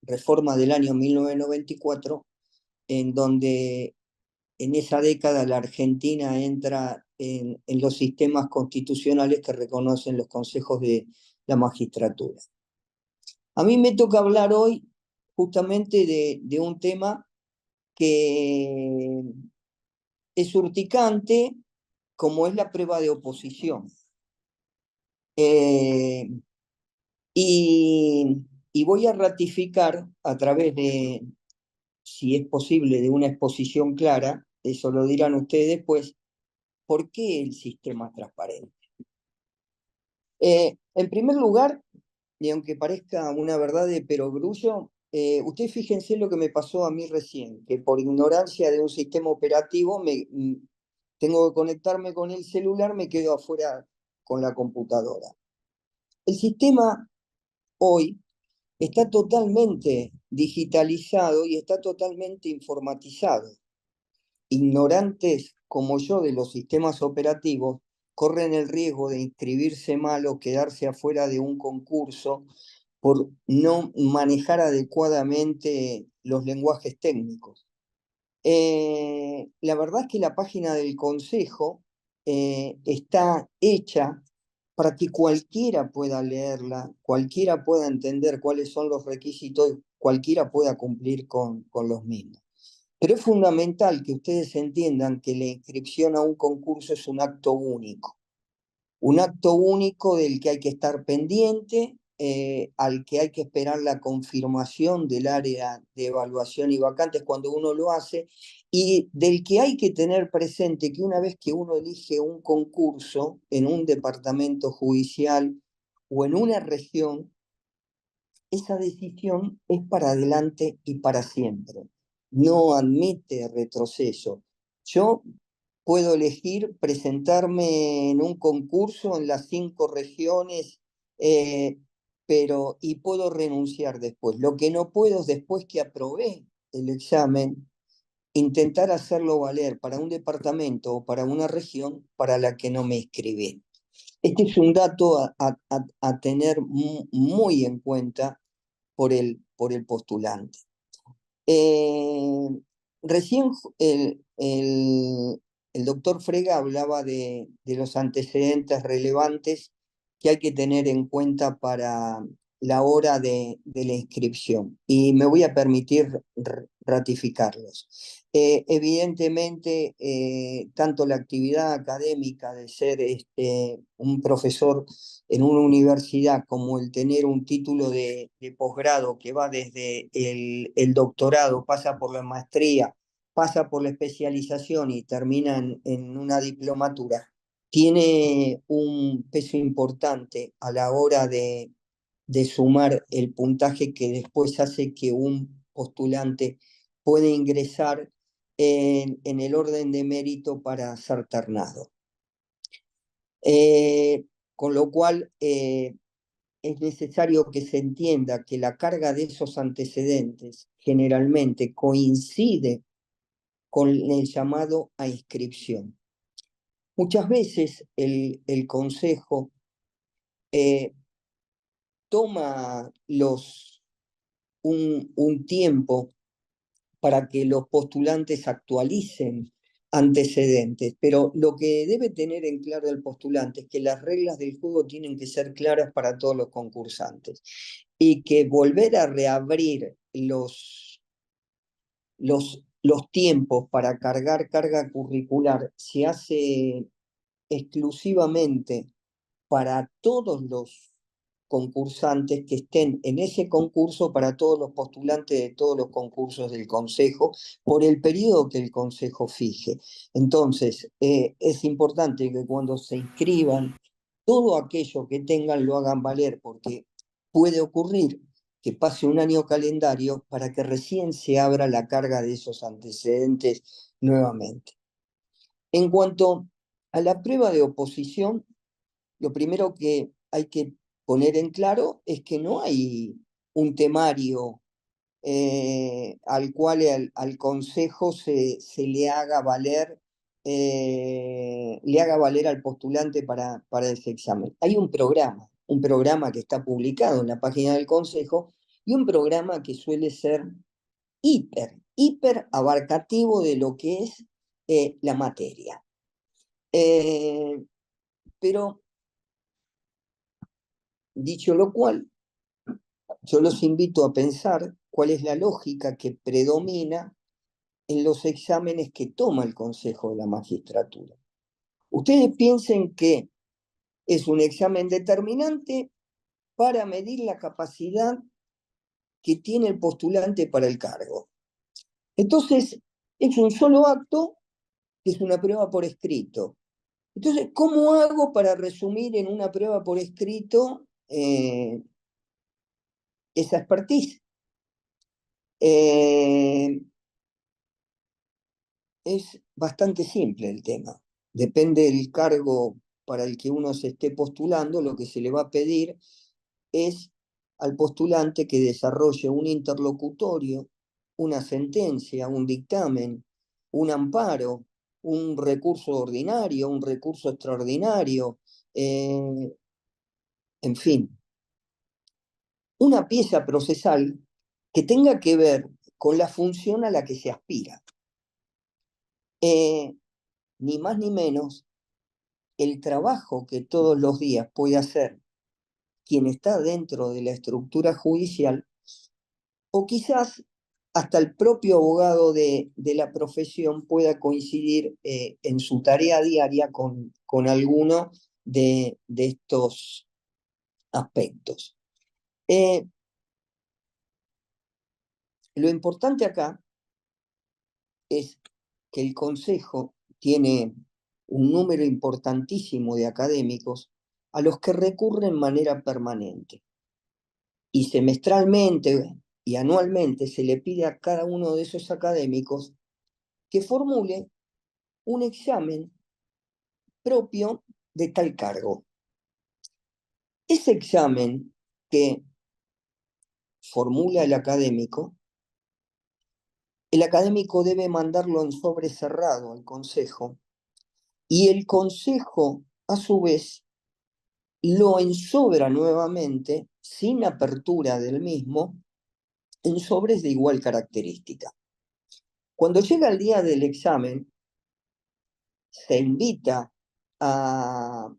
reforma del año 1994, en donde en esa década la Argentina entra en los sistemas constitucionales que reconocen los consejos de la magistratura. A mí me toca hablar hoy justamente de un tema que es urticante, como es la prueba de oposición. Y voy a ratificar a través de, si es posible, de una exposición clara, eso lo dirán ustedes después, ¿por qué el sistema es transparente? En primer lugar, y aunque parezca una verdad de perogrullo, ustedes fíjense lo que me pasó a mí recién, que por ignorancia de un sistema operativo tengo que conectarme con el celular, me quedo afuera con la computadora. El sistema hoy está totalmente digitalizado y está totalmente informatizado. Ignorantes como yo de los sistemas operativos corren el riesgo de inscribirse mal o quedarse afuera de un concurso por no manejar adecuadamente los lenguajes técnicos. La verdad es que la página del Consejo está hecha para que cualquiera pueda leerla, cualquiera pueda entender cuáles son los requisitos, cualquiera pueda cumplir con los mismos. Pero es fundamental que ustedes entiendan que la inscripción a un concurso es un acto único del que hay que estar pendiente, al que hay que esperar la confirmación del área de evaluación y vacantes cuando uno lo hace, y del que hay que tener presente que una vez que uno elige un concurso en un departamento judicial o en una región, esa decisión es para adelante y para siempre. No admite retroceso. Yo puedo elegir presentarme en un concurso en las 5 regiones, y puedo renunciar después. Lo que no puedo es, después que aprobé el examen, intentar hacerlo valer para un departamento o para una región para la que no me inscribí. Este es un dato a tener muy en cuenta por el postulante. Recién el doctor Frega hablaba de los antecedentes relevantes que hay que tener en cuenta para la hora de la inscripción, y me voy a permitir ratificarlos. Evidentemente, tanto la actividad académica de ser un profesor en una universidad como el tener un título de posgrado que va desde el doctorado, pasa por la maestría, pasa por la especialización y termina en una diplomatura, tiene un peso importante a la hora de sumar el puntaje que después hace que un postulante pueda ingresar en el orden de mérito para ser ternado. Con lo cual, es necesario que se entienda que la carga de esos antecedentes generalmente coincide con el llamado a inscripción. Muchas veces el Consejo toma un tiempo para que los postulantes actualicen antecedentes, pero lo que debe tener en claro el postulante es que las reglas del juego tienen que ser claras para todos los concursantes, y que volver a reabrir los tiempos para cargar carga curricular se hace exclusivamente para todos los concursantes que estén en ese concurso, para todos los postulantes de todos los concursos del Consejo, por el periodo que el Consejo fije. Entonces, es importante que cuando se inscriban, todo aquello que tengan lo hagan valer, porque puede ocurrir que pase un año calendario para que recién se abra la carga de esos antecedentes nuevamente. En cuanto a la prueba de oposición, lo primero que hay que poner en claro es que no hay un temario al cual al Consejo se le haga valer al postulante para ese examen. Hay un programa que está publicado en la página del Consejo, y un programa que suele ser hiper abarcativo de lo que es la materia. Pero, dicho lo cual, yo los invito a pensar cuál es la lógica que predomina en los exámenes que toma el Consejo de la Magistratura. Ustedes piensen que es un examen determinante para medir la capacidad que tiene el postulante para el cargo. Entonces, es un solo acto, que es una prueba por escrito. Entonces, ¿cómo hago para resumir en una prueba por escrito esa expertise? Es bastante simple el tema. Depende del cargo para el que uno se esté postulando, lo que se le va a pedir es al postulante que desarrolle un interlocutorio, una sentencia, un dictamen, un amparo, un recurso ordinario, un recurso extraordinario, en fin, una pieza procesal que tenga que ver con la función a la que se aspira. Ni más ni menos, el trabajo que todos los días puede hacer quien está dentro de la estructura judicial, o quizás hasta el propio abogado de la profesión pueda coincidir en su tarea diaria con alguno de estos aspectos. Lo importante acá es que el Consejo tiene un número importantísimo de académicos a los que recurre en manera permanente. Y semestralmente y anualmente se le pide a cada uno de esos académicos que formule un examen propio de tal cargo. Ese examen que formula el académico debe mandarlo en sobre cerrado al Consejo, y el Consejo, a su vez, lo ensobra nuevamente, sin apertura del mismo, en sobres de igual característica. Cuando llega el día del examen, se invita a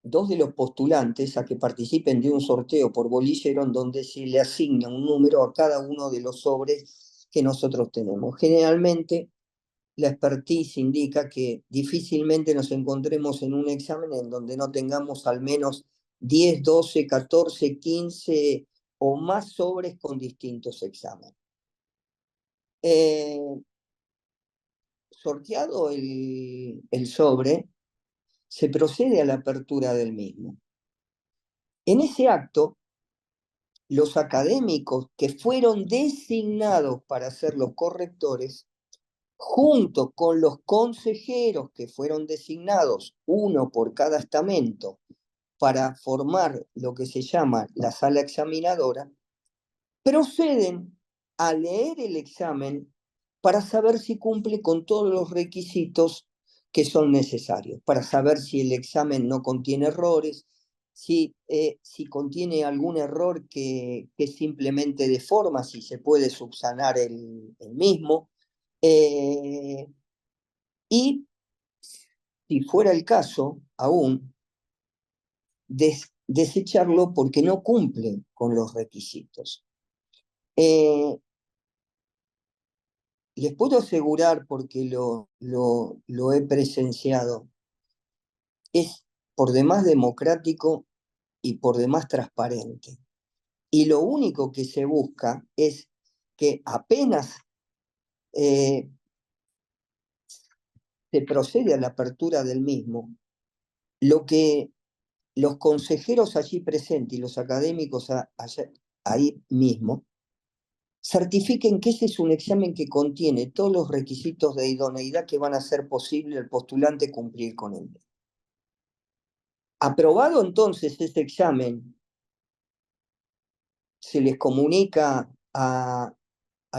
dos de los postulantes a que participen de un sorteo por bolillero en donde se le asigna un número a cada uno de los sobres que nosotros tenemos. Generalmente, la expertise indica que difícilmente nos encontremos en un examen en donde no tengamos al menos 10, 12, 14, 15 o más sobres con distintos exámenes. Sorteado el sobre, se procede a la apertura del mismo. En ese acto, los académicos que fueron designados para ser los correctores, junto con los consejeros que fueron designados, uno por cada estamento, para formar lo que se llama la sala examinadora, proceden a leer el examen para saber si cumple con todos los requisitos que son necesarios, para saber si el examen no contiene errores, si contiene algún error que simplemente de forma, si se puede subsanar el mismo, y si fuera el caso, aún, desecharlo porque no cumple con los requisitos. Les puedo asegurar, porque lo he presenciado, es por demás democrático y por demás transparente. Y lo único que se busca es que apenas se procede a la apertura del mismo, lo que los consejeros allí presentes y los académicos ahí mismo certifiquen que ese es un examen que contiene todos los requisitos de idoneidad que van a hacer posible al postulante cumplir con él. Aprobado entonces este examen, se les comunica a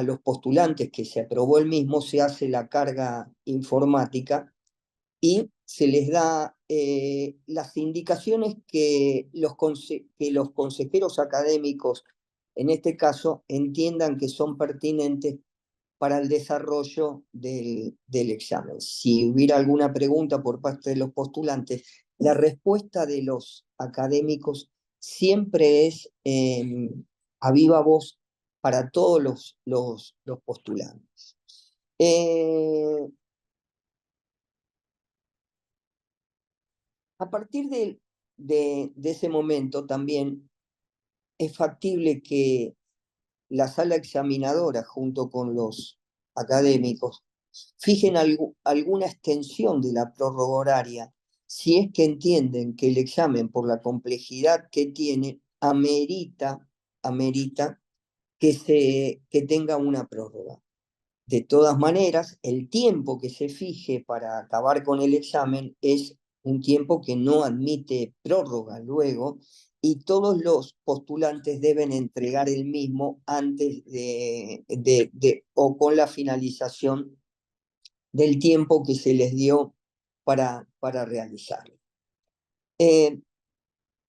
los postulantes que se aprobó el mismo, se hace la carga informática y se les da las indicaciones que los consejeros académicos, en este caso, entiendan que son pertinentes para el desarrollo del examen. Si hubiera alguna pregunta por parte de los postulantes, la respuesta de los académicos siempre es a viva voz para todos los postulantes. A partir de ese momento también es factible que la sala examinadora, junto con los académicos, fijen alguna extensión de la prórroga horaria, si es que entienden que el examen, por la complejidad que tiene, amerita que tenga una prórroga. De todas maneras, el tiempo que se fije para acabar con el examen es un tiempo que no admite prórroga luego, y todos los postulantes deben entregar el mismo antes o con la finalización del tiempo que se les dio para realizarlo.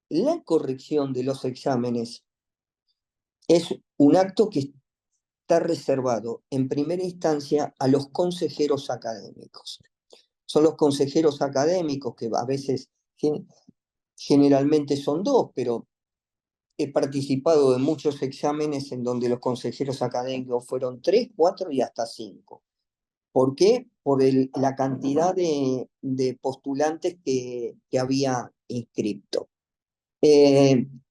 La corrección de los exámenes es un acto que está reservado en primera instancia a los consejeros académicos. Son los consejeros académicos que a veces, generalmente son dos, pero he participado de muchos exámenes en donde los consejeros académicos fueron 3, 4 y hasta 5. ¿Por qué? Por la cantidad de postulantes que había inscrito.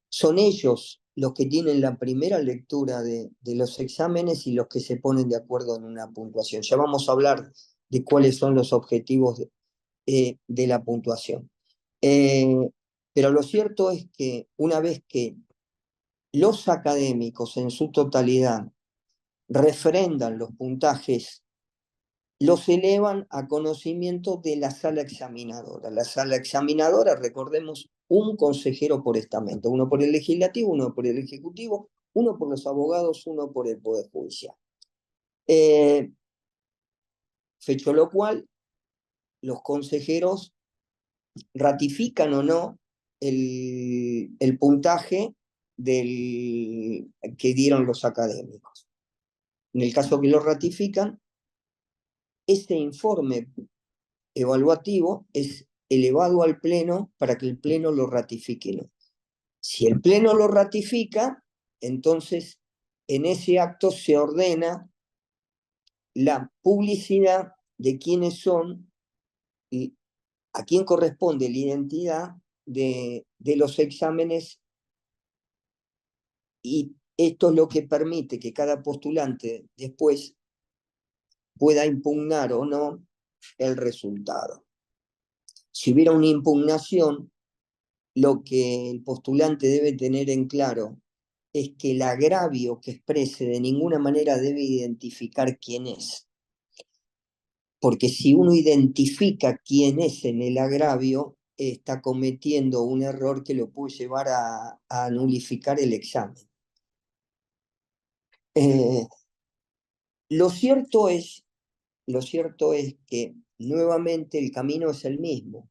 Son ellos los que tienen la primera lectura de los exámenes y los que se ponen de acuerdo en una puntuación. Ya vamos a hablar de cuáles son los objetivos de la puntuación. Pero lo cierto es que una vez que los académicos en su totalidad refrendan los puntajes, los elevan a conocimiento de la sala examinadora. La sala examinadora, recordemos, un consejero por estamento, uno por el legislativo, uno por el ejecutivo, uno por los abogados, uno por el Poder Judicial. Fecho lo cual, los consejeros ratifican o no el puntaje que dieron los académicos. En el caso que lo ratifican, este informe evaluativo es elevado al Pleno para que el Pleno lo ratifique. Si el Pleno lo ratifica, entonces en ese acto se ordena la publicidad de quiénes son y a quién corresponde la identidad de los exámenes, y esto es lo que permite que cada postulante después pueda impugnar o no el resultado. Si hubiera una impugnación, lo que el postulante debe tener en claro es que el agravio que exprese de ninguna manera debe identificar quién es. Porque si uno identifica quién es en el agravio, está cometiendo un error que lo puede llevar a nulificar el examen. Lo cierto es que nuevamente el camino es el mismo.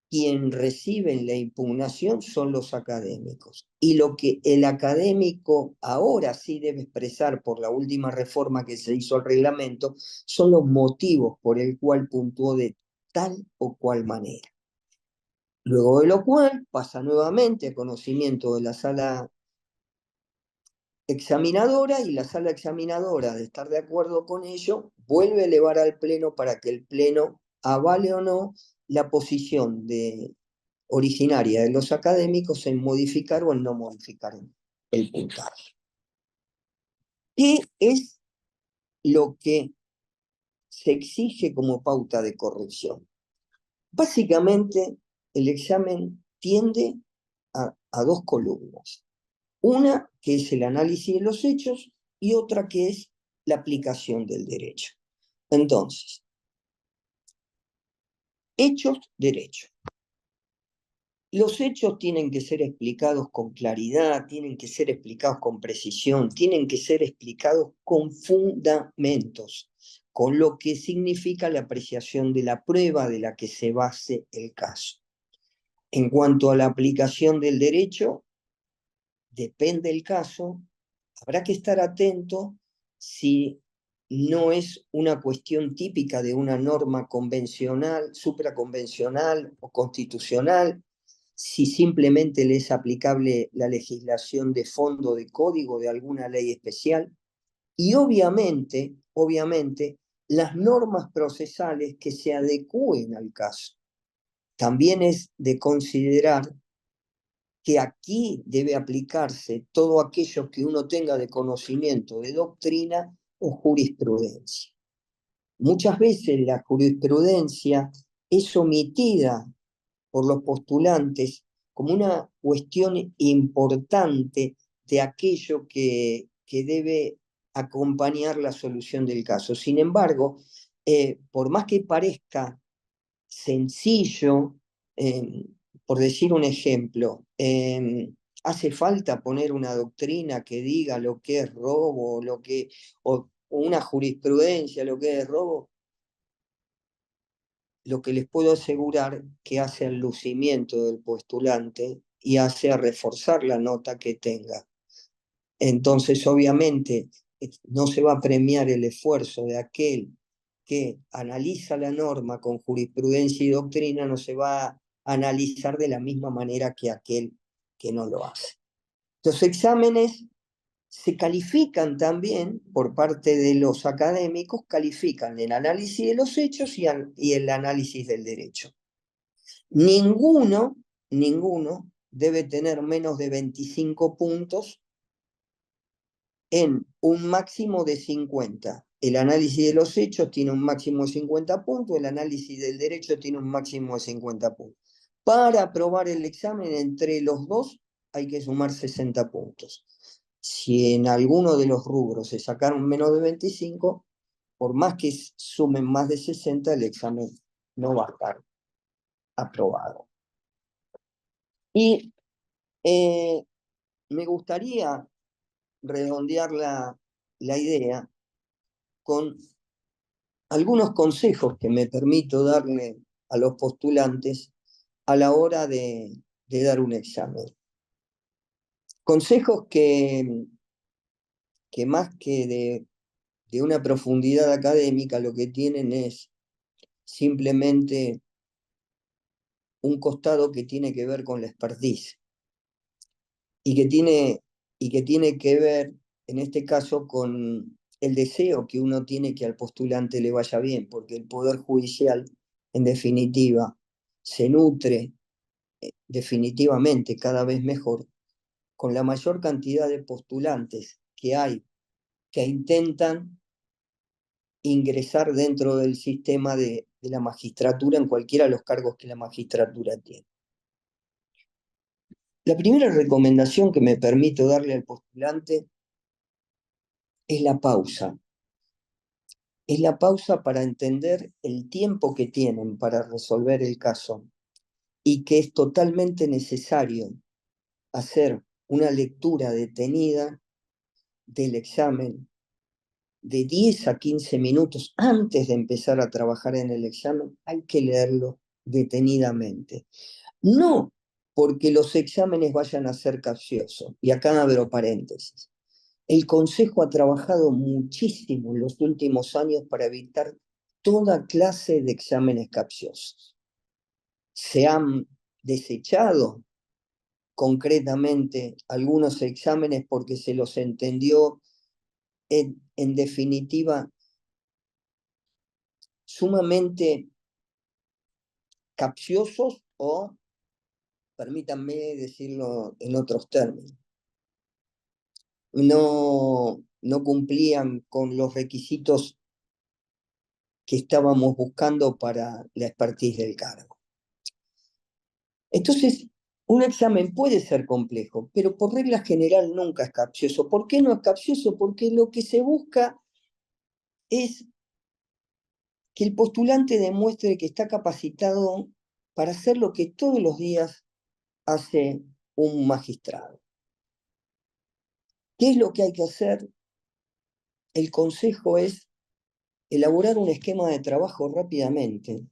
Quien recibe la impugnación son los académicos. Y lo que el académico ahora sí debe expresar por la última reforma que se hizo al reglamento son los motivos por el cual puntuó de tal o cual manera. Luego de lo cual pasa nuevamente a conocimiento de la sala examinadora, y la sala examinadora, de estar de acuerdo con ello, vuelve a elevar al Pleno para que el Pleno avale o no la posición originaria de los académicos en modificar o en no modificar el puntaje. ¿Qué es lo que se exige como pauta de corrección? Básicamente, el examen tiende a dos columnas. Una que es el análisis de los hechos y otra que es la aplicación del derecho. Entonces, hechos, derecho. Los hechos tienen que ser explicados con claridad, tienen que ser explicados con precisión, tienen que ser explicados con fundamentos, con lo que significa la apreciación de la prueba de la que se base el caso. En cuanto a la aplicación del derecho, depende del caso, habrá que estar atento si no es una cuestión típica de una norma convencional, supraconvencional o constitucional, si simplemente le es aplicable la legislación de fondo de código de alguna ley especial, y obviamente, las normas procesales que se adecúen al caso. También es de considerar que aquí debe aplicarse todo aquello que uno tenga de conocimiento de doctrina o jurisprudencia. Muchas veces la jurisprudencia es omitida por los postulantes como una cuestión importante de aquello que debe acompañar la solución del caso. Sin embargo, por más que parezca sencillo, por decir un ejemplo, hace falta poner una doctrina que diga lo que es robo, o una jurisprudencia, lo que es robo. Lo que les puedo asegurar que hace al lucimiento del postulante y hace a reforzar la nota que tenga. Entonces, obviamente, no se va a premiar el esfuerzo de aquel que analiza la norma con jurisprudencia y doctrina, no se va a analizar de la misma manera que aquel que no lo hace. Los exámenes se califican también por parte de los académicos, califican el análisis de los hechos y el análisis del derecho. Ninguno debe tener menos de 25 puntos en un máximo de 50. El análisis de los hechos tiene un máximo de 50 puntos, el análisis del derecho tiene un máximo de 50 puntos. Para aprobar el examen entre los dos hay que sumar 60 puntos. Si en alguno de los rubros se sacaron menos de 25, por más que sumen más de 60, el examen no va a estar aprobado. Y me gustaría redondear la idea con algunos consejos que me permito darle a los postulantes a la hora de dar un examen. Consejos que más que de una profundidad académica, lo que tienen es simplemente un costado que tiene que ver con la expertise y que tiene que ver, en este caso, con el deseo que uno tiene que al postulante le vaya bien, porque el Poder Judicial, en definitiva, se nutre definitivamente cada vez mejor con la mayor cantidad de postulantes que hay que intentan ingresar dentro del sistema de la magistratura en cualquiera de los cargos que la magistratura tiene. La primera recomendación que me permito darle al postulante es la pausa. Es la pausa para entender el tiempo que tienen para resolver el caso y que es totalmente necesario hacer una lectura detenida del examen de 10 a 15 minutos antes de empezar a trabajar en el examen. Hay que leerlo detenidamente. No porque los exámenes vayan a ser capciosos. Y acá abro paréntesis. El Consejo ha trabajado muchísimo en los últimos años para evitar toda clase de exámenes capciosos. Se han desechado concretamente algunos exámenes porque se los entendió en definitiva sumamente capciosos o, permítanme decirlo en otros términos, no cumplían con los requisitos que estábamos buscando para la expertise del cargo. Entonces, un examen puede ser complejo, pero por regla general nunca es capcioso. ¿Por qué no es capcioso? Porque lo que se busca es que el postulante demuestre que está capacitado para hacer lo que todos los días hace un magistrado. ¿Qué es lo que hay que hacer? El consejo es elaborar un esquema de trabajo rápidamente,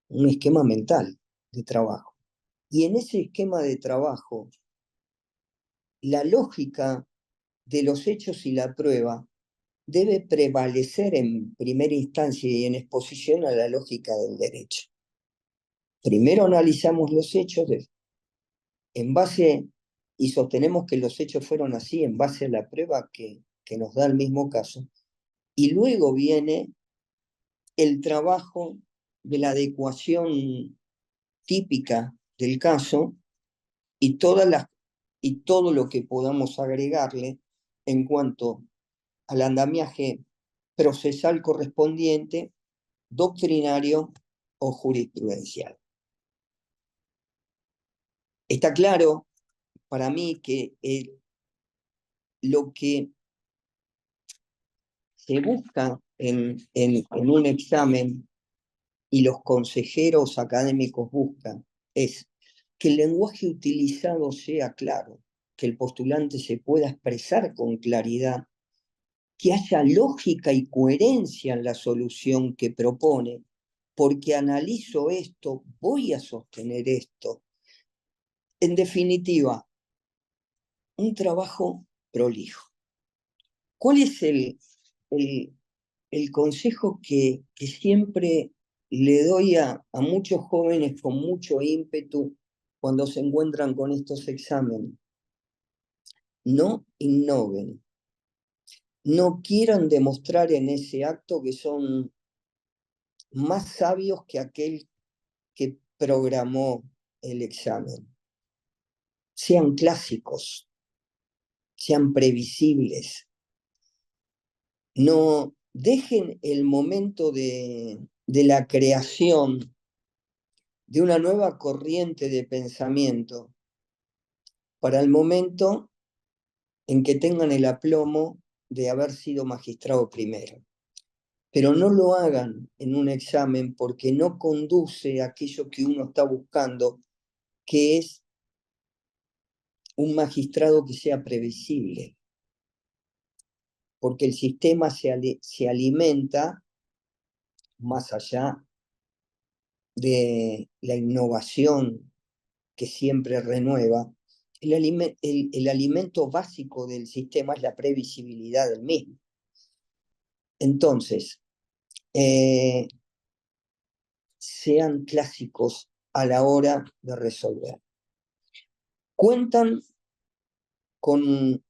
un esquema mental de trabajo. Y en ese esquema de trabajo, la lógica de los hechos y la prueba debe prevalecer en primera instancia y en exposición a la lógica del derecho. Primero analizamos los hechos en base, y sostenemos que los hechos fueron así en base a la prueba que nos da el mismo caso, y luego viene el trabajo de la adecuación típica del caso y todo lo que podamos agregarle en cuanto al andamiaje procesal correspondiente, doctrinario o jurisprudencial. Está claro para mí que lo que se busca en un examen y los consejeros académicos buscan es que el lenguaje utilizado sea claro, que el postulante se pueda expresar con claridad, que haya lógica y coherencia en la solución que propone, porque analizo esto, voy a sostener esto. En definitiva, un trabajo prolijo. ¿Cuál es el consejo que siempre le doy a muchos jóvenes con mucho ímpetu cuando se encuentran con estos exámenes? No innoven. No quieran demostrar en ese acto que son más sabios que aquel que programó el examen. Sean clásicos, sean previsibles. No dejen el momento de la creación de una nueva corriente de pensamiento para el momento en que tengan el aplomo de haber sido magistrado primero. Pero no lo hagan en un examen porque no conduce a aquello que uno está buscando, que es un magistrado que sea previsible. Porque el sistema se alimenta, más allá de la innovación que siempre renueva, el alimento básico del sistema es la previsibilidad del mismo. Entonces, sean clásicos a la hora de resolver. Cuentan con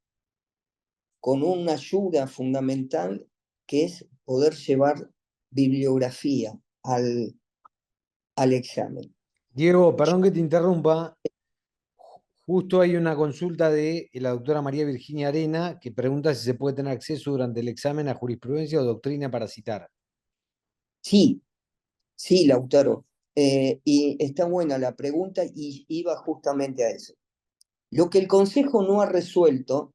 una ayuda fundamental que es poder llevar bibliografía al examen. Diego, perdón que te interrumpa. Justo hay una consulta de la doctora María Virginia Arena que pregunta si se puede tener acceso durante el examen a jurisprudencia o doctrina para citar. Sí, Lautaro. Y está buena la pregunta y iba justamente a eso. Lo que el Consejo no ha resuelto,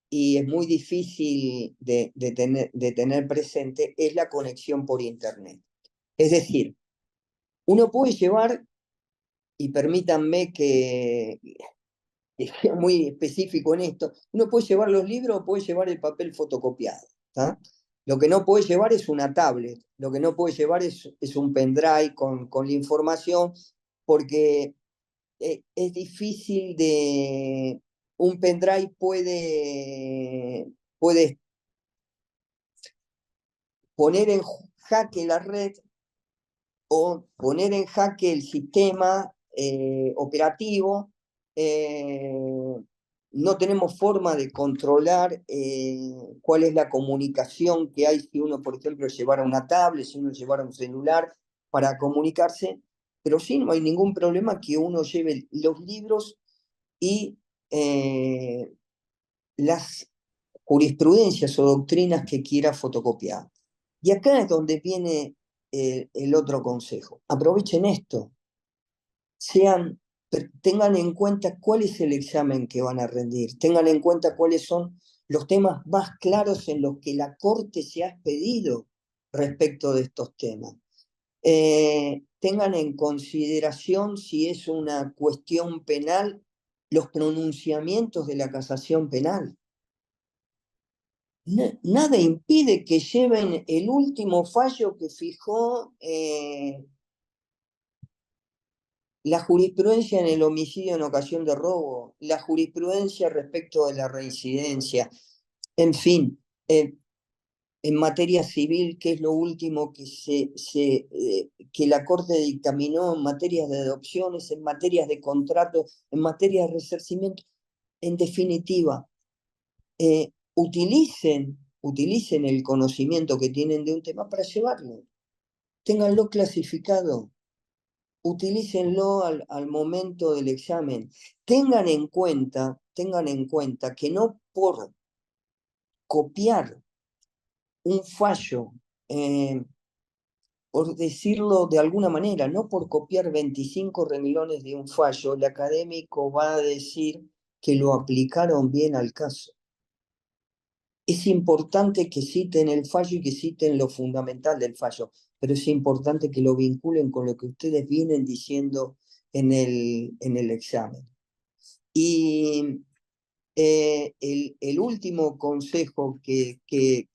y es muy difícil de tener presente, es la conexión por Internet. Es decir, uno puede llevar, y permítanme que sea muy específico en esto, uno puede llevar los libros o puede llevar el papel fotocopiado. ¿tá? Lo que no puede llevar es una tablet, lo que no puede llevar es un pendrive con la información, porque es difícil de... Un pendrive puede poner en jaque la red o poner en jaque el sistema operativo. No tenemos forma de controlar cuál es la comunicación que hay si uno, por ejemplo, llevara una tablet, si uno llevara un celular para comunicarse, pero sí no hay ningún problema que uno lleve los libros y las jurisprudencias o doctrinas que quiera fotocopiar. Y acá es donde viene el otro consejo. Aprovechen esto. Tengan en cuenta cuál es el examen que van a rendir. Tengan en cuenta cuáles son los temas más claros en los que la Corte se ha expedido respecto de estos temas. Tengan en consideración, si es una cuestión penal, los pronunciamientos de la casación penal. Nada impide que lleven el último fallo que fijó la jurisprudencia en el homicidio en ocasión de robo, la jurisprudencia respecto de la reincidencia, en fin, en materia civil, que es lo último que la Corte dictaminó en materias de adopciones, en materias de contratos, en materias de resarcimiento. En definitiva, utilicen el conocimiento que tienen de un tema para llevarlo. Ténganlo clasificado. Utilícenlo al momento del examen. Tengan en cuenta que no por copiar un fallo, por decirlo de alguna manera, no por copiar 25 renglones de un fallo, el académico va a decir que lo aplicaron bien al caso. Es importante que citen el fallo y que citen lo fundamental del fallo, pero es importante que lo vinculen con lo que ustedes vienen diciendo en el examen. Y el último consejo que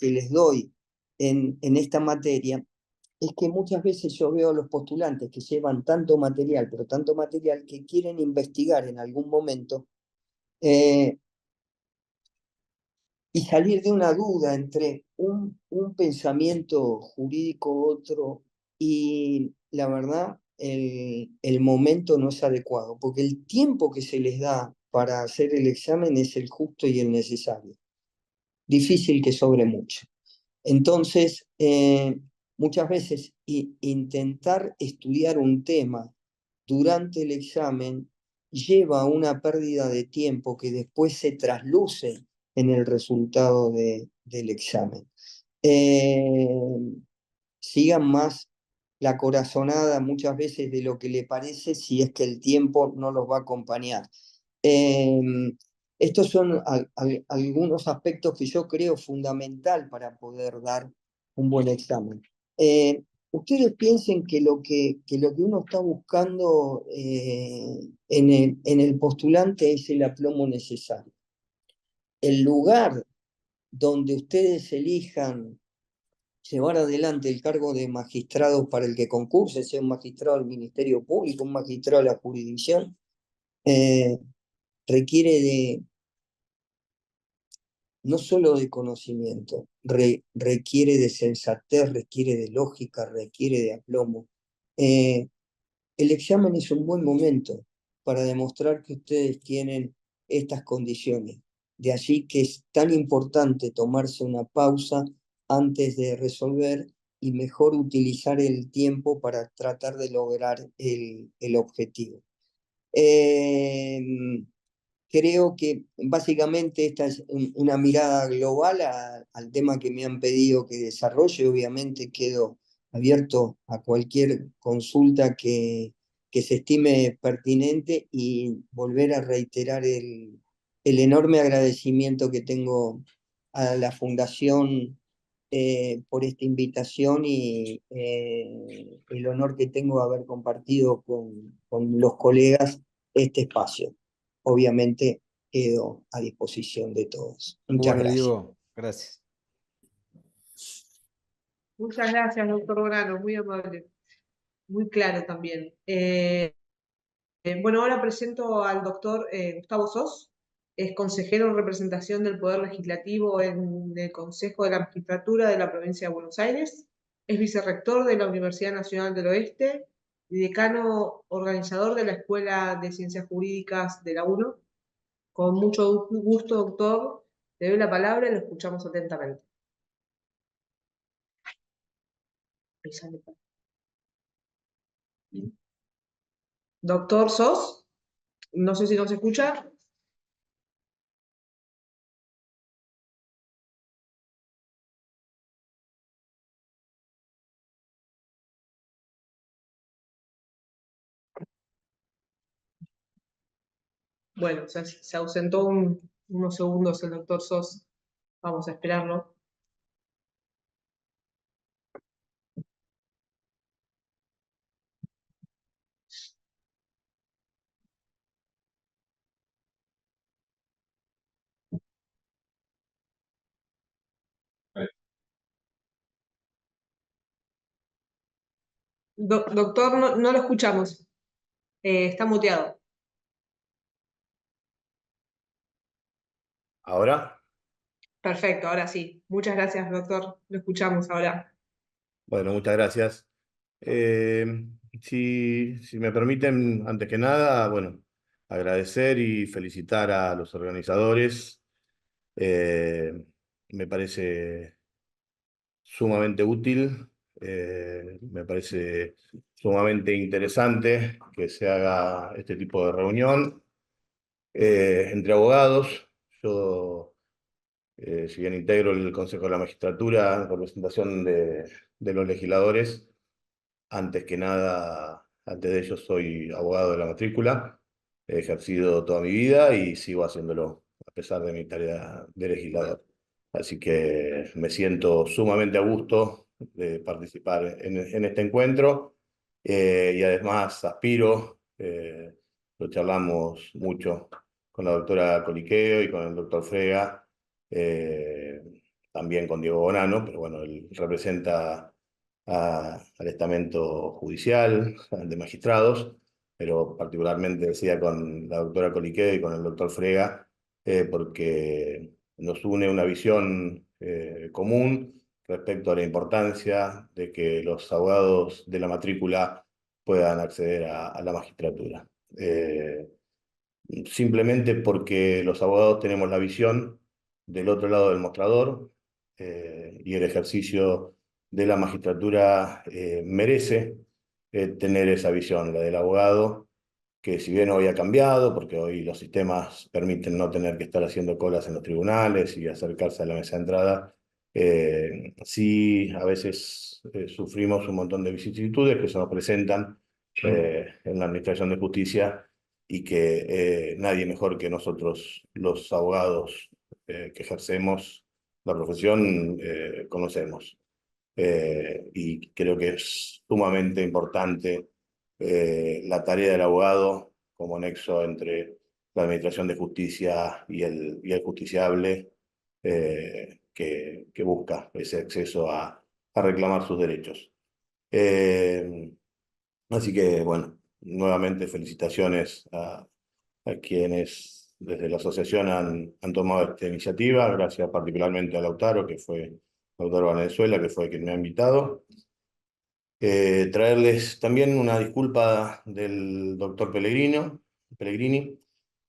les doy en esta materia es que muchas veces yo veo a los postulantes que llevan tanto material, pero tanto material que quieren investigar en algún momento, y salir de una duda entre un pensamiento jurídico otro, y la verdad el momento no es adecuado, porque el tiempo que se les da para hacer el examen es el justo y el necesario. Difícil que sobre mucho. Entonces, muchas veces intentar estudiar un tema durante el examen lleva a una pérdida de tiempo que después se trasluce en el resultado del examen. Sigan más la corazonada muchas veces de lo que le parece, si es que el tiempo no los va a acompañar. Estos son algunos aspectos que yo creo fundamental para poder dar un buen examen. Ustedes piensen que lo que uno está buscando en el postulante es el aplomo necesario. El lugar donde ustedes elijan llevar adelante el cargo de magistrado para el que concurse, sea un magistrado del Ministerio Público, un magistrado de la jurisdicción, requiere no solo de conocimiento, requiere de sensatez, requiere de lógica, requiere de aplomo. El examen es un buen momento para demostrar que ustedes tienen estas condiciones. De allí que es tan importante tomarse una pausa antes de resolver y mejor utilizar el tiempo para tratar de lograr el objetivo. Creo que básicamente esta es una mirada global al tema que me han pedido que desarrolle. Obviamente quedo abierto a cualquier consulta que se estime pertinente, y volver a reiterar el enorme agradecimiento que tengo a la Fundación por esta invitación, y el honor que tengo de haber compartido con los colegas este espacio. Obviamente quedo a disposición de todos. Muchas Bueno, gracias. Diego, gracias. Muchas gracias, doctor Grano, muy amable, muy claro también. Bueno, ahora presento al doctor Gustavo Sos, es consejero en representación del Poder Legislativo en el Consejo de la Magistratura de la Provincia de Buenos Aires, es vicerrector de la Universidad Nacional del Oeste y decano organizador de la Escuela de Ciencias Jurídicas de la UNO. Con mucho gusto, doctor, le doy la palabra y lo escuchamos atentamente. Doctor Sos, no sé si nos escucha. Bueno, se ausentó unos segundos el doctor Sos. Vamos a esperarlo. Doctor, no lo escuchamos. Está muteado. ¿Ahora? Perfecto, ahora sí. Muchas gracias, doctor. Lo escuchamos ahora. Bueno, muchas gracias. Si me permiten, antes que nada, bueno, agradecer y felicitar a los organizadores. Me parece sumamente útil, me parece sumamente interesante que se haga este tipo de reunión entre abogados. Yo, si bien integro el Consejo de la Magistratura en representación de los legisladores, antes que nada, antes de ello soy abogado de la matrícula, he ejercido toda mi vida y sigo haciéndolo, a pesar de mi tarea de legislador. Así que me siento sumamente a gusto de participar en este encuentro, y además aspiro, lo charlamos mucho con la doctora Coliqueo y con el doctor Frega, también con Diego Bonano, pero bueno, él representa al estamento judicial, de magistrados, pero particularmente decía con la doctora Coliqueo y con el doctor Frega, porque nos une una visión común respecto a la importancia de que los abogados de la matrícula puedan acceder a la magistratura. Simplemente porque los abogados tenemos la visión del otro lado del mostrador, y el ejercicio de la magistratura merece tener esa visión, la del abogado, que si bien hoy ha cambiado, porque hoy los sistemas permiten no tener que estar haciendo colas en los tribunales y acercarse a la mesa de entrada, sí a veces sufrimos un montón de vicisitudes que se nos presentan en la Administración de Justicia, y que nadie mejor que nosotros, los abogados que ejercemos la profesión, conocemos. Y creo que es sumamente importante la tarea del abogado como nexo entre la Administración de Justicia y el justiciable, que busca ese acceso a reclamar sus derechos. Así que, bueno, nuevamente felicitaciones a quienes desde la asociación han tomado esta iniciativa. Gracias particularmente a Lautaro Venezuela, que fue quien me ha invitado. Traerles también una disculpa del doctor Pellegrini.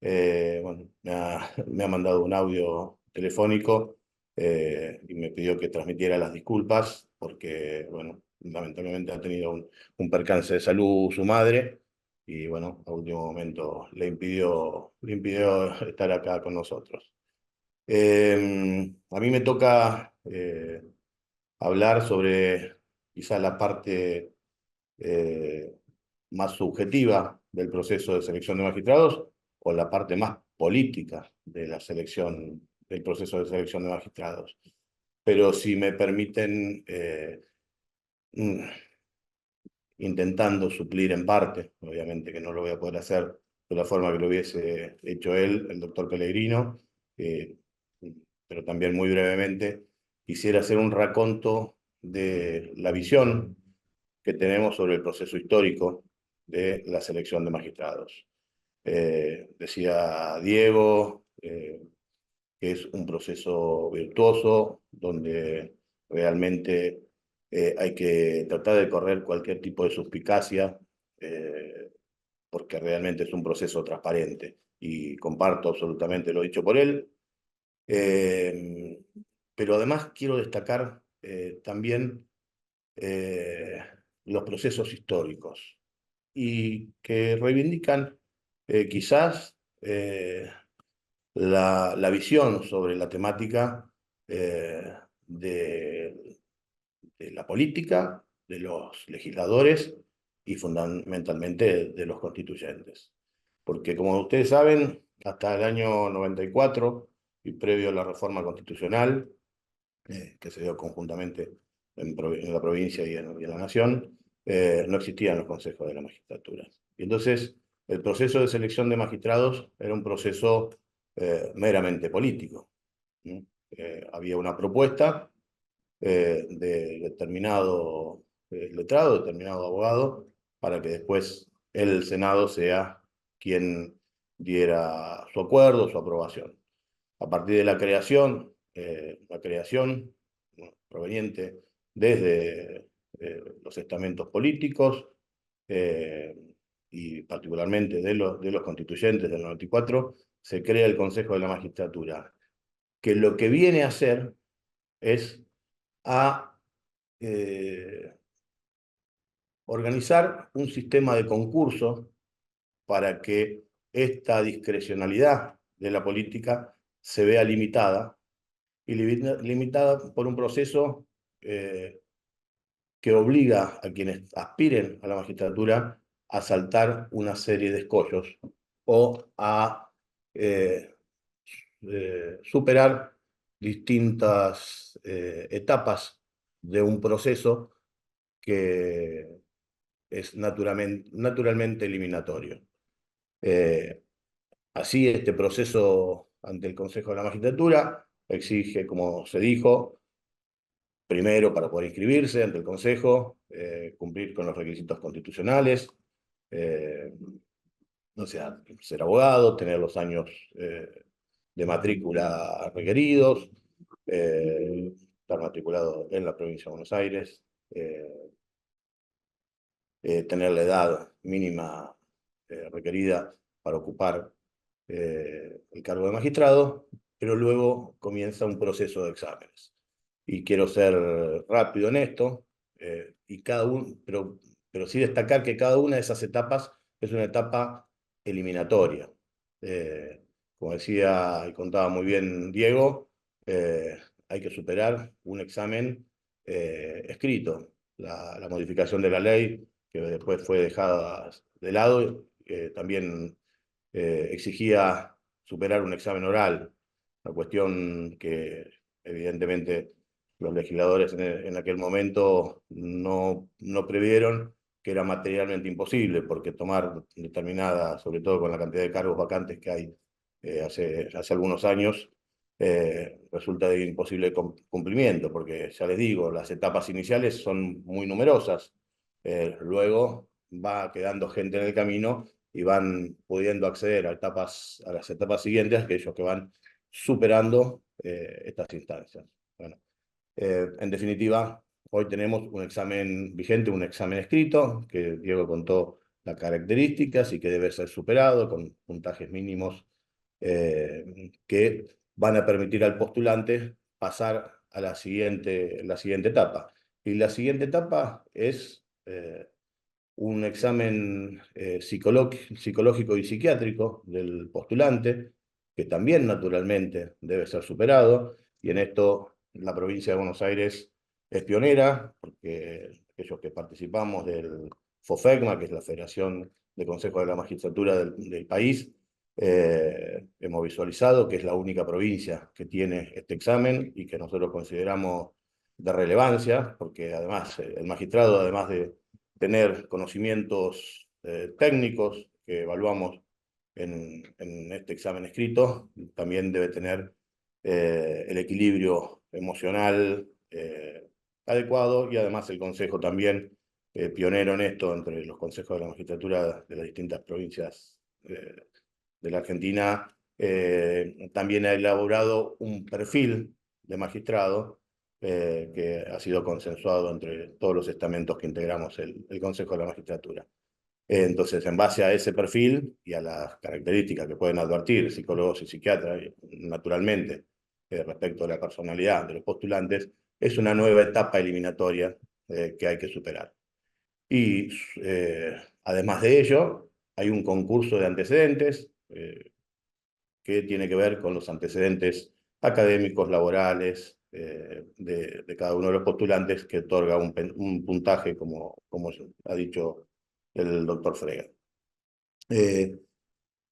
Bueno, me ha mandado un audio telefónico y me pidió que transmitiera las disculpas porque, bueno, lamentablemente ha tenido un percance de salud su madre y, bueno, a último momento le impidió estar acá con nosotros. A mí me toca hablar sobre quizá la parte más subjetiva del proceso de selección de magistrados o la parte más política de la selección, del proceso de selección de magistrados. Pero si me permiten, intentando suplir en parte, obviamente que no lo voy a poder hacer de la forma que lo hubiese hecho él, el doctor Pellegrino, pero también muy brevemente, quisiera hacer un raconto de la visión que tenemos sobre el proceso histórico de la selección de magistrados. Decía Diego que es un proceso virtuoso, donde realmente hay que tratar de correr cualquier tipo de suspicacia, porque realmente es un proceso transparente, y comparto absolutamente lo dicho por él. Pero además quiero destacar también los procesos históricos, y que reivindican quizás la visión sobre la temática de la política, de los legisladores y fundamentalmente de los constituyentes. Porque como ustedes saben, hasta el año 94 y previo a la reforma constitucional, que se dio conjuntamente en la provincia y en la nación, no existían los consejos de la magistratura. Y entonces el proceso de selección de magistrados era un proceso meramente político. Había una propuesta de determinado letrado, determinado abogado, para que después el Senado sea quien diera su acuerdo, su aprobación. A partir de la creación proveniente desde los estamentos políticos, y particularmente de los constituyentes del 94, se crea el Consejo de la Magistratura, que lo que viene a hacer es a organizar un sistema de concurso para que esta discrecionalidad de la política se vea limitada, y limitada por un proceso que obliga a quienes aspiren a la magistratura a saltar una serie de escollos o a superar distintas etapas de un proceso que es naturalmente eliminatorio. Así, este proceso ante el Consejo de la Magistratura exige, como se dijo, primero, para poder inscribirse ante el Consejo, cumplir con los requisitos constitucionales, o sea, ser abogado, tener los años de de matrícula requeridos, estar matriculado en la provincia de Buenos Aires, tener la edad mínima requerida para ocupar el cargo de magistrado, pero luego comienza un proceso de exámenes. Y quiero ser rápido en esto, pero sí destacar que cada una de esas etapas es una etapa eliminatoria. Como decía y contaba muy bien Diego, hay que superar un examen escrito. La modificación de la ley, que después fue dejada de lado, también exigía superar un examen oral, una cuestión que evidentemente los legisladores en aquel momento no previeron, que era materialmente imposible, porque tomar determinada, sobre todo con la cantidad de cargos vacantes que hay hace algunos años, resulta de imposible cumplimiento, porque ya les digo, las etapas iniciales son muy numerosas, luego va quedando gente en el camino y van pudiendo acceder a las etapas siguientes, aquellos que van superando estas instancias. Bueno, en definitiva, hoy tenemos un examen vigente, un examen escrito, que Diego contó las características y que debe ser superado con puntajes mínimos que van a permitir al postulante pasar a la siguiente etapa. Y la siguiente etapa es un examen psicológico y psiquiátrico del postulante, que también naturalmente debe ser superado, y en esto la provincia de Buenos Aires es pionera, porque aquellos que participamos del FOFECMA, que es la Federación de Consejos de la Magistratura del país, hemos visualizado que es la única provincia que tiene este examen y que nosotros consideramos de relevancia, porque además el magistrado, además de tener conocimientos técnicos que evaluamos en este examen escrito, también debe tener el equilibrio emocional adecuado, y además el Consejo también, pionero en esto entre los consejos de la magistratura de las distintas provincias de la Argentina, también ha elaborado un perfil de magistrado que ha sido consensuado entre todos los estamentos que integramos el Consejo de la Magistratura. Entonces, en base a ese perfil y a las características que pueden advertir psicólogos y psiquiatras, naturalmente, respecto a la personalidad de los postulantes, es una nueva etapa eliminatoria que hay que superar. Y además de ello, hay un concurso de antecedentes que tiene que ver con los antecedentes académicos, laborales, de cada uno de los postulantes, que otorga un puntaje, como ha dicho el doctor Frega.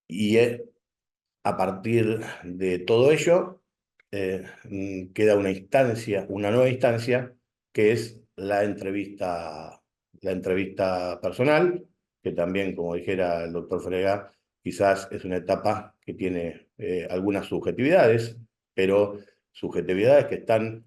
Y a partir de todo ello, queda una nueva instancia, que es la entrevista personal, que también, como dijera el doctor Frega, quizás es una etapa que tiene algunas subjetividades, pero subjetividades que están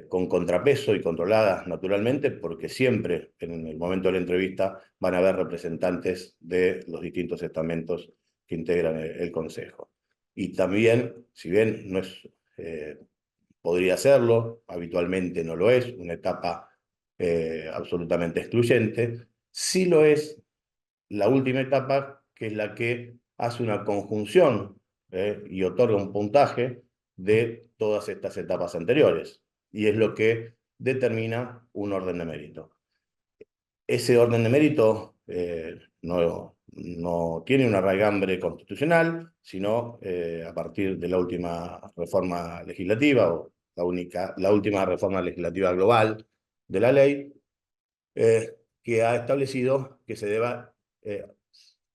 con contrapeso y controladas naturalmente, porque siempre en el momento de la entrevista van a haber representantes de los distintos estamentos que integran el Consejo. Y también, si bien no es, podría serlo, habitualmente no lo es, una etapa absolutamente excluyente, sí lo es la última etapa, que es la que hace una conjunción y otorga un puntaje de todas estas etapas anteriores, y es lo que determina un orden de mérito. Ese orden de mérito no tiene una raigambre constitucional, sino a partir de la última reforma legislativa, o la última reforma legislativa global de la ley, que ha establecido que se deba,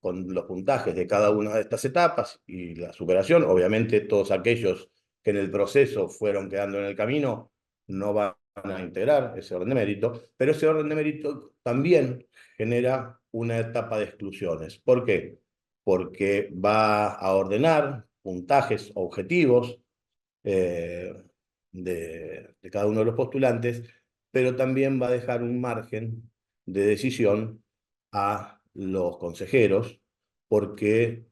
con los puntajes de cada una de estas etapas y la superación, obviamente todos aquellos que en el proceso fueron quedando en el camino no van a integrar ese orden de mérito, pero ese orden de mérito también genera una etapa de exclusiones. ¿Por qué? Porque va a ordenar puntajes objetivos de cada uno de los postulantes, pero también va a dejar un margen de decisión a los consejeros, porque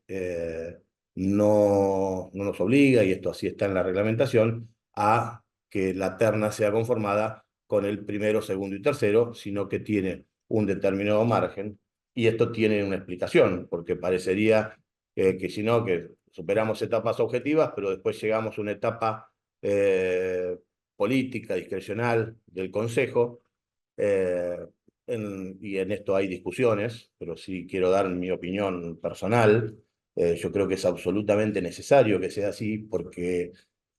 no nos obliga, y esto así está en la reglamentación, a que la terna sea conformada con el primero, segundo y tercero, sino que tiene un determinado margen, y esto tiene una explicación, porque parecería que si no, que superamos etapas objetivas, pero después llegamos a una etapa política, discrecional del Consejo, y en esto hay discusiones, pero sí quiero dar mi opinión personal. Yo creo que es absolutamente necesario que sea así, porque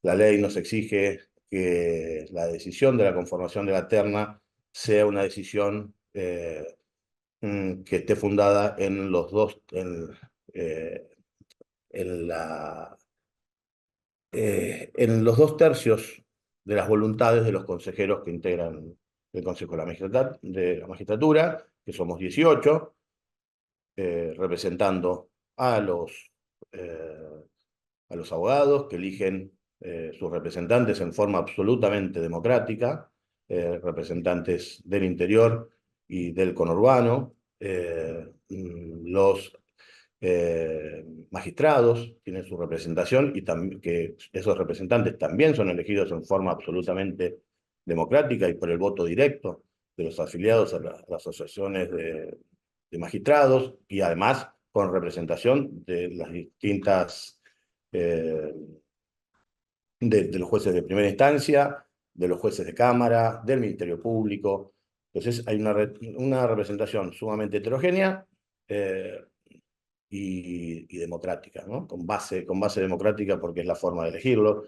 la ley nos exige que la decisión de la conformación de la terna sea una decisión que esté fundada en los dos, en los 2/3 de las voluntades de los consejeros que integran el Consejo de la Magistratura, que somos 18, representando eh, a los abogados que eligen sus representantes en forma absolutamente democrática, representantes del interior y del conurbano, los magistrados tienen su representación, y que esos representantes también son elegidos en forma absolutamente democrática y por el voto directo de los afiliados a las asociaciones de magistrados, y además con representación de las distintas de los jueces de primera instancia, de los jueces de cámara, del Ministerio Público. Entonces hay una representación sumamente heterogénea y democrática, ¿no? Con base democrática, porque es la forma de elegirlo.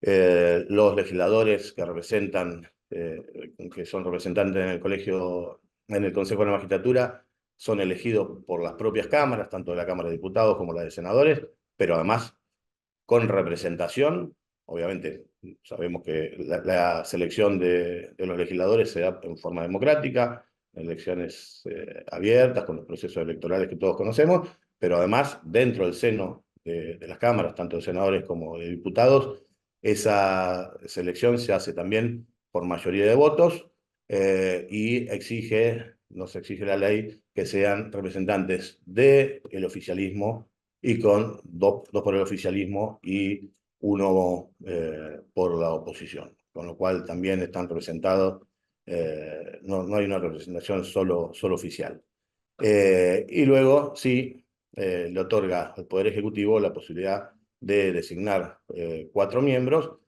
Los legisladores que representan, que son representantes en el en el Consejo de la Magistratura, son elegidos por las propias cámaras, tanto de la Cámara de Diputados como la de Senadores, pero además con representación. Obviamente sabemos que la selección de los legisladores se da en forma democrática, elecciones abiertas, con los procesos electorales que todos conocemos, pero además dentro del seno de las cámaras, tanto de senadores como de diputados, esa selección se hace también por mayoría de votos, y nos exige la ley que sean representantes del oficialismo, y con dos por el oficialismo y uno por la oposición, con lo cual también están representados, no hay una representación solo oficial. Y luego sí le otorga al Poder Ejecutivo la posibilidad de designar 4 miembros,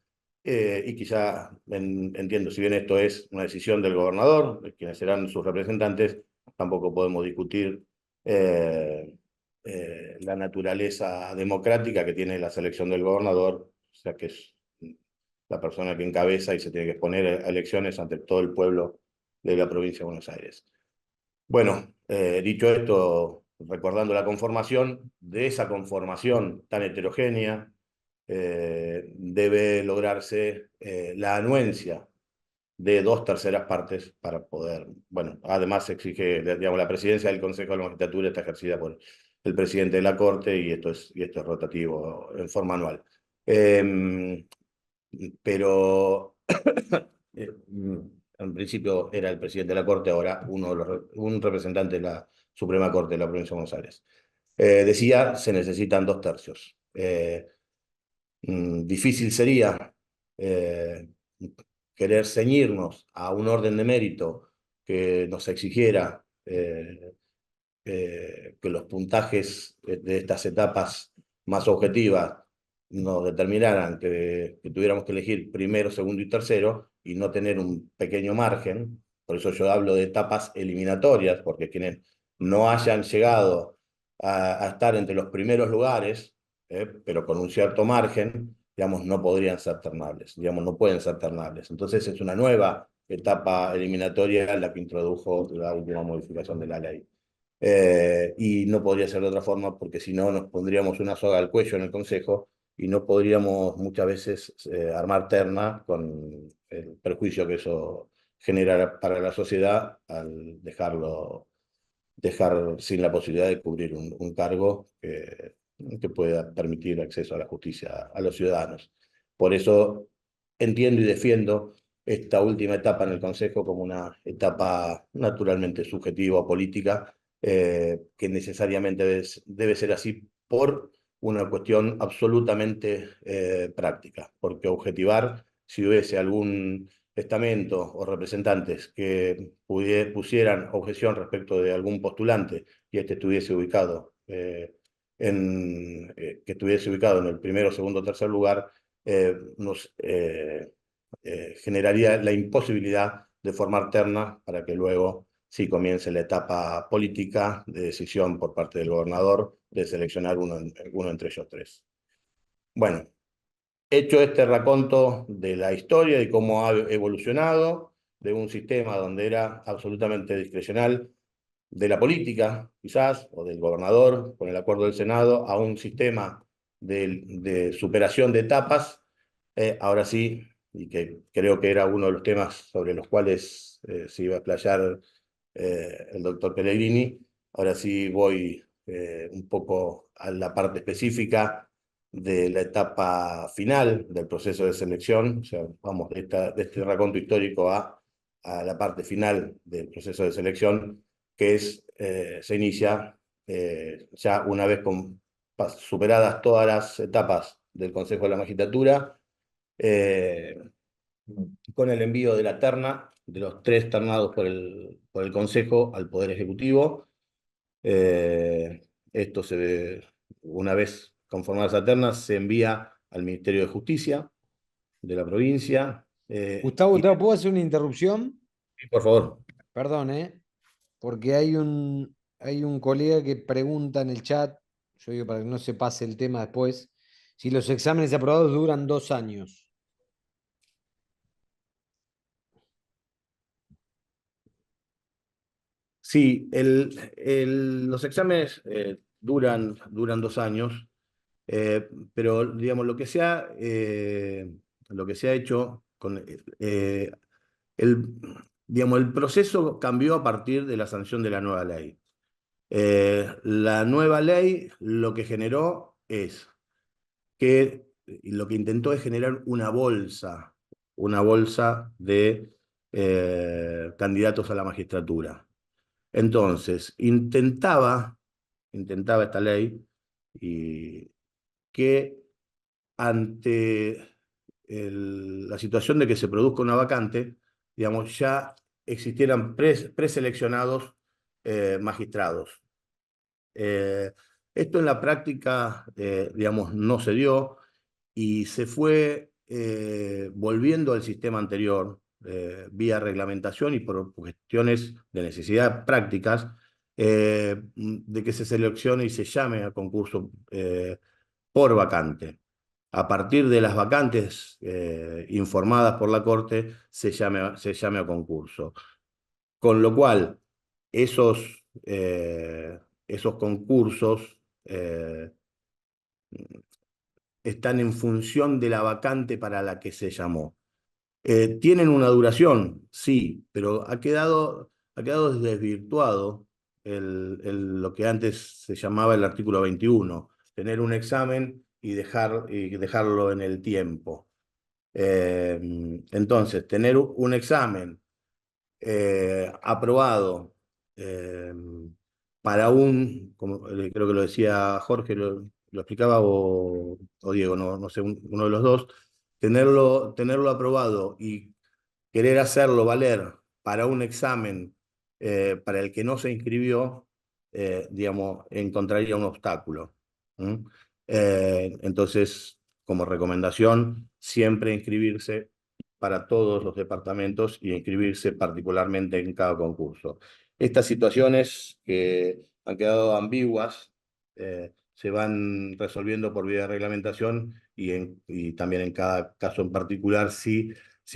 y quizá entiendo, si bien esto es una decisión del gobernador, de quienes serán sus representantes, tampoco podemos discutir la naturaleza democrática que tiene la selección del gobernador, o sea que es la persona que encabeza y se tiene que exponer a elecciones ante todo el pueblo de la provincia de Buenos Aires. Bueno, dicho esto, recordando la conformación, de esa conformación tan heterogénea, debe lograrse la anuencia de 2/3 partes para poder, bueno, además se exige, digamos, la presidencia del Consejo de la Magistratura está ejercida por el presidente de la Corte, y esto es rotativo en forma anual. Pero en principio era el presidente de la Corte, ahora un representante de la Suprema Corte de la Provincia de Buenos Aires. Decía, se necesitan 2/3. Difícil sería querer ceñirnos a un orden de mérito que nos exigiera que los puntajes de estas etapas más objetivas nos determinaran que tuviéramos que elegir primero, segundo y tercero, y no tener un pequeño margen. Por eso yo hablo de etapas eliminatorias, porque quienes no hayan llegado a estar entre los primeros lugares, pero con un cierto margen, digamos, no podrían ser ternables, digamos, no pueden ser ternables. Entonces es una nueva etapa eliminatoria la que introdujo la última modificación de la ley. Y no podría ser de otra forma, porque si no nos pondríamos una soga al cuello en el Consejo y no podríamos muchas veces armar terna, con el perjuicio que eso genera para la sociedad al dejar sin la posibilidad de cubrir un cargo que pueda permitir acceso a la justicia a los ciudadanos. Por eso entiendo y defiendo esta última etapa en el Consejo como una etapa naturalmente subjetiva o política, que necesariamente debe ser así por una cuestión absolutamente práctica, porque objetivar si hubiese algún estamento o representantes que pusieran objeción respecto de algún postulante y este estuviese ubicado que estuviese ubicado en el primero, segundo o tercer lugar, nos generaría la imposibilidad de formar terna para que luego sí comience la etapa política de decisión por parte del gobernador de seleccionar uno entre ellos tres. Bueno, hecho este raconto de la historia y cómo ha evolucionado de un sistema donde era absolutamente discrecional de la política, quizás, o del gobernador, con el acuerdo del Senado, a un sistema de superación de etapas, ahora sí, y que creo que era uno de los temas sobre los cuales se iba a explayar el doctor Pellegrini, ahora sí voy un poco a la parte específica de la etapa final del proceso de selección, o sea, vamos de este raconto histórico a la parte final del proceso de selección, que se inicia ya una vez superadas todas las etapas del Consejo de la Magistratura, con el envío de la terna, de los 3 ternados por el Consejo al Poder Ejecutivo. Esto una vez conformada esa terna, se envía al Ministerio de Justicia de la provincia. Gustavo, ¿puedo hacer una interrupción? Sí, por favor. Perdón, porque hay un colega que pregunta en el chat, yo digo para que no se pase el tema después, si los exámenes aprobados duran 2 años. Sí, los exámenes duran 2 años, pero digamos, lo que se ha hecho con digamos, el proceso cambió a partir de la sanción de la nueva ley. La nueva ley lo que generó es que lo que intentó es generar una bolsa de candidatos a la magistratura. Entonces, intentaba esta ley y que ante la situación de que se produzca una vacante, digamos, ya existieran preseleccionados magistrados. Esto en la práctica, digamos, no se dio y se fue volviendo al sistema anterior, vía reglamentación y por cuestiones de necesidad prácticas, de que se seleccione y se llame a concurso por vacante. A partir de las vacantes informadas por la Corte, se llame a concurso. Con lo cual, esos concursos están en función de la vacante para la que se llamó. ¿Tienen una duración? Sí, pero ha quedado desvirtuado lo que antes se llamaba el artículo 21, tener un examen y dejarlo en el tiempo. Entonces, tener un examen aprobado para como creo que lo decía Jorge, lo explicaba, o Diego, no sé, uno de los dos, tenerlo aprobado y querer hacerlo valer para un examen para el que no se inscribió, digamos, encontraría un obstáculo. Entonces, como recomendación, siempre inscribirse para todos los departamentos y inscribirse particularmente en cada concurso. Estas situaciones que han quedado ambiguas se van resolviendo por vía de reglamentación y también en cada caso en particular si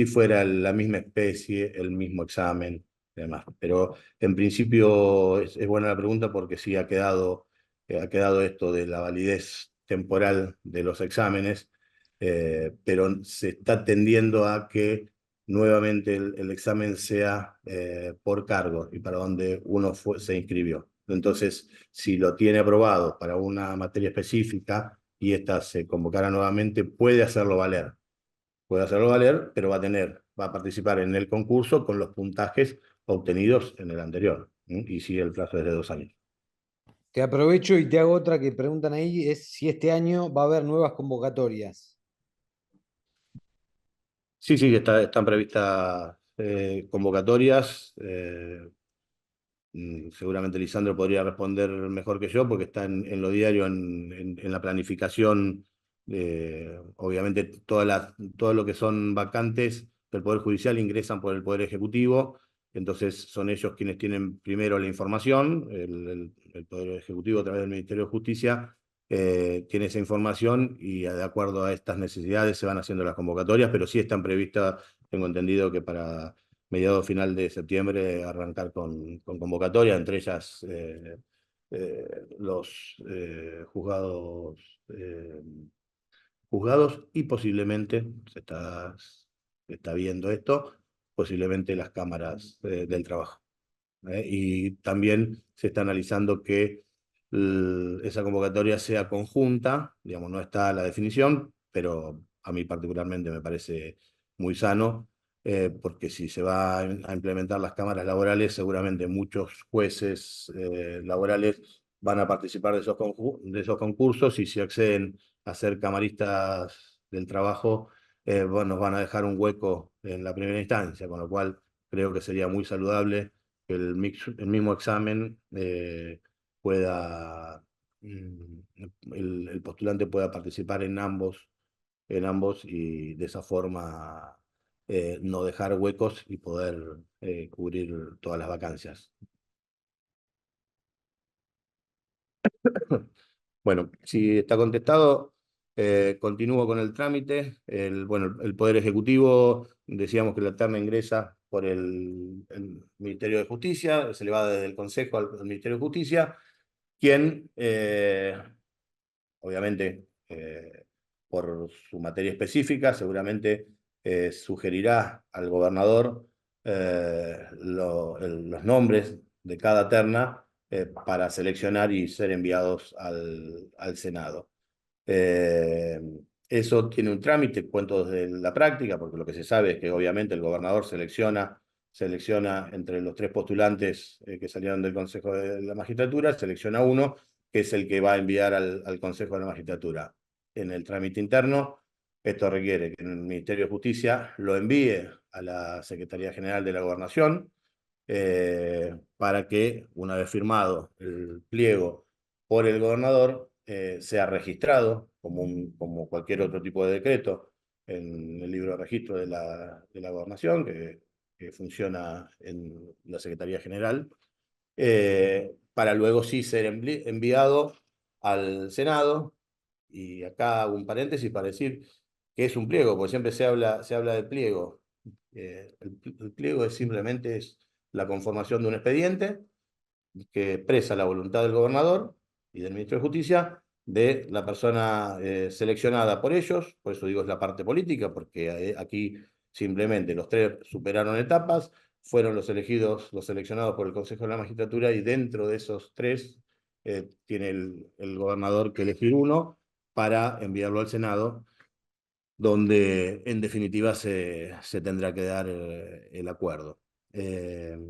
fuera la misma especie, el mismo examen, demás. Pero en principio es buena la pregunta porque sí ha quedado esto de la validez temporal de los exámenes, pero se está tendiendo a que nuevamente el examen sea por cargo y para donde uno se inscribió. Entonces, si lo tiene aprobado para una materia específica y esta se convocara nuevamente, puede hacerlo valer. Pero va a participar en el concurso con los puntajes obtenidos en el anterior. Y sigue el plazo de 2 años. Te aprovecho y te hago otra que preguntan ahí, es si este año va a haber nuevas convocatorias. Sí, sí, están previstas convocatorias. Seguramente Lisandro podría responder mejor que yo porque está en lo diario, en la planificación. Obviamente, todo lo que son vacantes del Poder Judicial ingresan por el Poder Ejecutivo, entonces son ellos quienes tienen primero la información. El Poder Ejecutivo, a través del Ministerio de Justicia, tiene esa información y de acuerdo a estas necesidades se van haciendo las convocatorias, pero sí están previstas, tengo entendido que para mediados final de septiembre arrancar con convocatoria, entre ellas los juzgados y posiblemente, se está viendo esto, posiblemente las cámaras del trabajo. Y también se está analizando que esa convocatoria sea conjunta, digamos, no está la definición, pero a mí particularmente me parece muy sano, porque si se va a implementar las cámaras laborales, seguramente muchos jueces laborales van a participar de de esos concursos, y si acceden a ser camaristas del trabajo, bueno, nos van a dejar un hueco en la primera instancia, con lo cual creo que sería muy saludable que el mismo examen pueda, mm, el postulante pueda participar en ambos, y de esa forma no dejar huecos y poder cubrir todas las vacancias. Bueno, si está contestado, continúo con el trámite. Bueno, el Poder Ejecutivo, decíamos que la terna ingresa por el Ministerio de Justicia, se le va desde el Consejo al Ministerio de Justicia, quien, obviamente, por su materia específica, seguramente sugerirá al gobernador los nombres de cada terna para seleccionar y ser enviados al Senado. Eso tiene un trámite, cuento desde la práctica, porque lo que se sabe es que obviamente el gobernador selecciona entre los 3 postulantes que salieron del Consejo de la Magistratura, selecciona uno, que es el que va a enviar al Consejo de la Magistratura. En el trámite interno, esto requiere que el Ministerio de Justicia lo envíe a la Secretaría General de la Gobernación, para que, una vez firmado el pliego por el gobernador, sea registrado como cualquier otro tipo de decreto en el libro de registro de la gobernación, que funciona en la Secretaría General, para luego sí ser enviado al Senado. Y acá hago un paréntesis para decir que es un pliego, porque siempre se habla de pliego. El pliego simplemente es la conformación de un expediente que expresa la voluntad del gobernador y del ministro de Justicia, de la persona seleccionada por ellos. Por eso digo es la parte política, porque aquí simplemente los 3 superaron etapas, fueron los seleccionados por el Consejo de la Magistratura, y dentro de esos 3 tiene el gobernador que elegir uno para enviarlo al Senado, donde en definitiva se tendrá que dar el acuerdo. Esta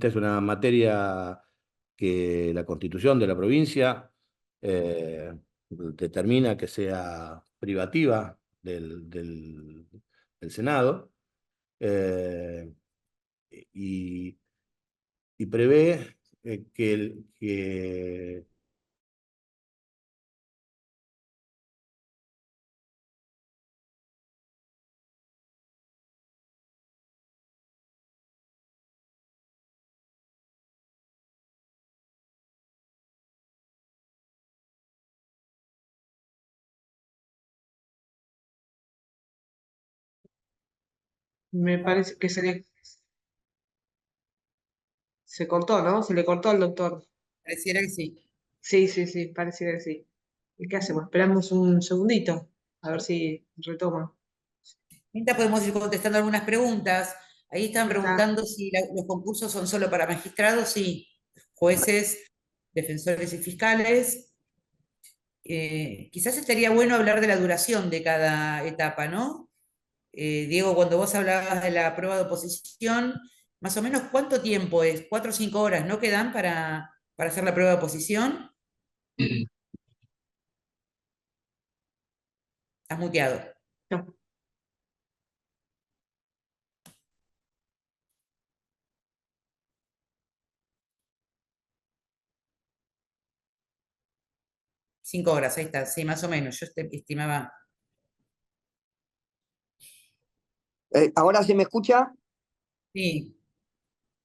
es una materia que la Constitución de la provincia determina que sea privativa del Senado, eh, y, y prevé que Me parece que se cortó, ¿no? Se le cortó al doctor. Pareciera que sí. Sí, sí, sí, pareciera que sí. ¿Y qué hacemos? Esperamos un segundito, a ver si retoma. Mientras podemos ir contestando algunas preguntas. Ahí están Está. preguntando si los concursos son solo para magistrados, sí, jueces, defensores y fiscales. Quizás estaría bueno hablar de la duración de cada etapa, ¿no? Diego, cuando vos hablabas de la prueba de oposición, más o menos cuánto tiempo es, 4 o 5 horas, ¿no? Que dan para hacer la prueba de oposición. Estás muteado. No. Cinco horas, ahí está, sí, más o menos. Yo estimaba. ¿Ahora se me escucha? Sí,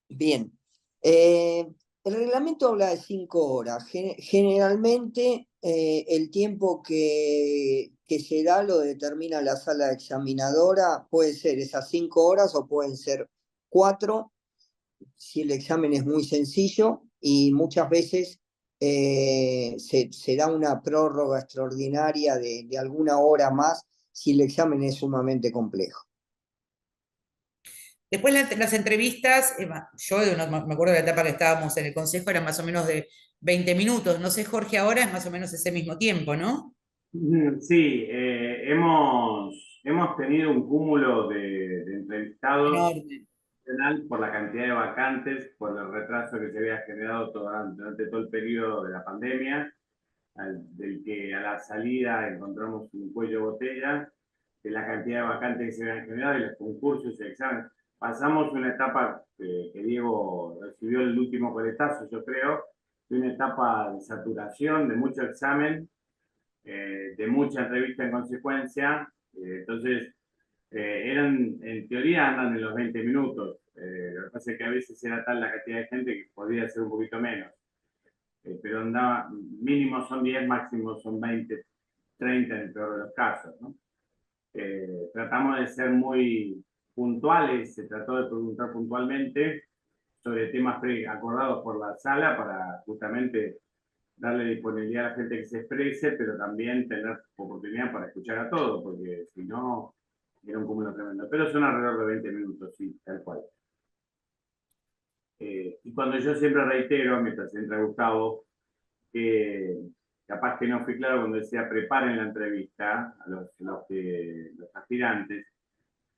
Bien. El reglamento habla de 5 horas. Generalmente el tiempo que se da lo determina la sala examinadora. Puede ser esas 5 horas o pueden ser 4 si el examen es muy sencillo y muchas veces se da una prórroga extraordinaria de alguna hora más si el examen es sumamente complejo. después las entrevistas, yo me acuerdo de la etapa que estábamos en el consejo, eran más o menos de 20 minutos. No sé, Jorge, ahora es más o menos ese mismo tiempo, ¿no? Sí, hemos tenido un cúmulo de entrevistados Enorme. por la cantidad de vacantes, por el retraso que se había generado durante todo el periodo de la pandemia, del que a la salida encontramos un cuello de botella, de la cantidad de vacantes que se habían generado y los concursos y exámenes. Pasamos una etapa que Diego recibió el último coletazo, yo creo, de una etapa de saturación, de mucho examen, de mucha entrevista en consecuencia. Entonces, en teoría andan en los 20 minutos. Lo que pasa es que a veces era tal la cantidad de gente que podía ser un poquito menos. Pero andaba, mínimo son 10, máximo son 20, 30 en el peor de los casos, ¿no? Tratamos de ser muy puntuales, se trató de preguntar puntualmente sobre temas acordados por la sala para justamente darle disponibilidad a la gente que se exprese, pero también tener oportunidad para escuchar a todos, porque si no, era un cúmulo tremendo. Pero son alrededor de 20 minutos, sí, tal cual. Y cuando yo siempre reitero, mientras entra Gustavo, que capaz que no fui claro cuando decía preparen la entrevista a los aspirantes,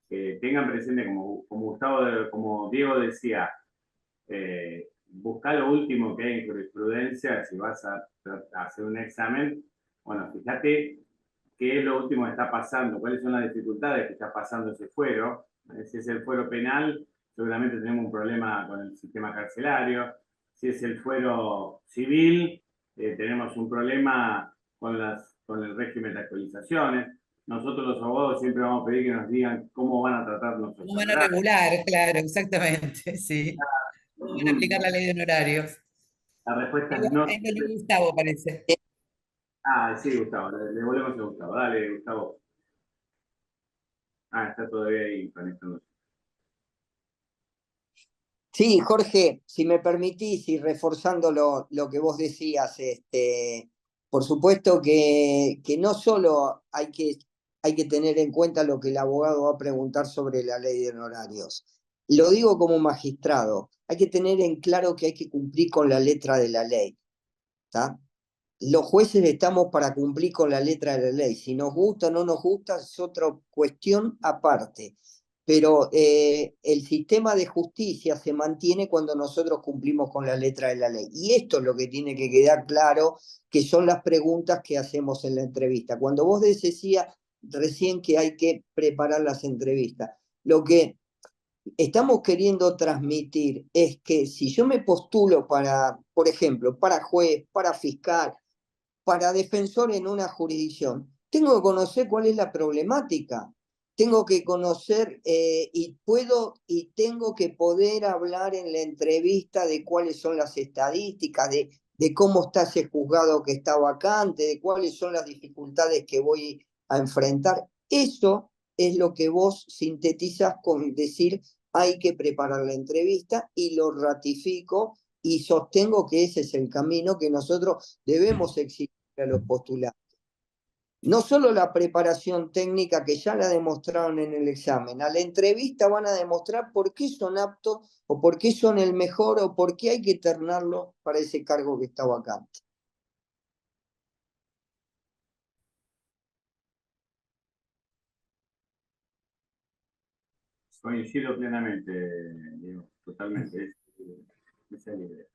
que tengan presente, como Diego decía, busca lo último que hay en jurisprudencia, si vas a hacer un examen, bueno, fíjate qué es lo último que está pasando, cuáles son las dificultades que está pasando ese fuero. Si es el fuero penal, seguramente tenemos un problema con el sistema carcelario. Si es el fuero civil, tenemos un problema con el régimen de actualizaciones. Nosotros los abogados siempre vamos a pedir que nos digan cómo van a tratar nuestros ¿Cómo van a honorarios. regular? Claro, exactamente, sí. ¿Cómo van a aplicar la ley de honorarios? La respuesta Ahí es no. lo Gustavo, parece. Ah, sí, Gustavo, le volvemos a Gustavo. Dale, Gustavo. Ah, está todavía ahí conectándose. Sí, Jorge, si me permitís y reforzando lo que vos decías, por supuesto que no solo hay que tener en cuenta lo que el abogado va a preguntar sobre la ley de honorarios. Lo digo como magistrado, hay que tener en claro que hay que cumplir con la letra de la ley. ¿Tá? Los jueces estamos para cumplir con la letra de la ley. Si nos gusta o no nos gusta es otra cuestión aparte. Pero el sistema de justicia se mantiene cuando nosotros cumplimos con la letra de la ley. Y esto es lo que tiene que quedar claro, que son las preguntas que hacemos en la entrevista. Cuando vos decías recién que hay que preparar las entrevistas, lo que estamos queriendo transmitir es que si yo me postulo para, por ejemplo, para juez, para fiscal, para defensor en una jurisdicción, tengo que conocer cuál es la problemática, tengo que conocer y tengo que poder hablar en la entrevista de cuáles son las estadísticas, de cómo está ese juzgado que está vacante, de cuáles son las dificultades que voy a enfrentar. Eso es lo que vos sintetizas con decir hay que preparar la entrevista y lo ratifico y sostengo que ese es el camino que nosotros debemos exigir a los postulantes. No solo la preparación técnica que ya la demostraron en el examen, a la entrevista van a demostrar por qué son aptos o por qué son el mejor o por qué hay que ternarlo para ese cargo que está vacante. Coincido plenamente, Diego, totalmente. Esa es la idea.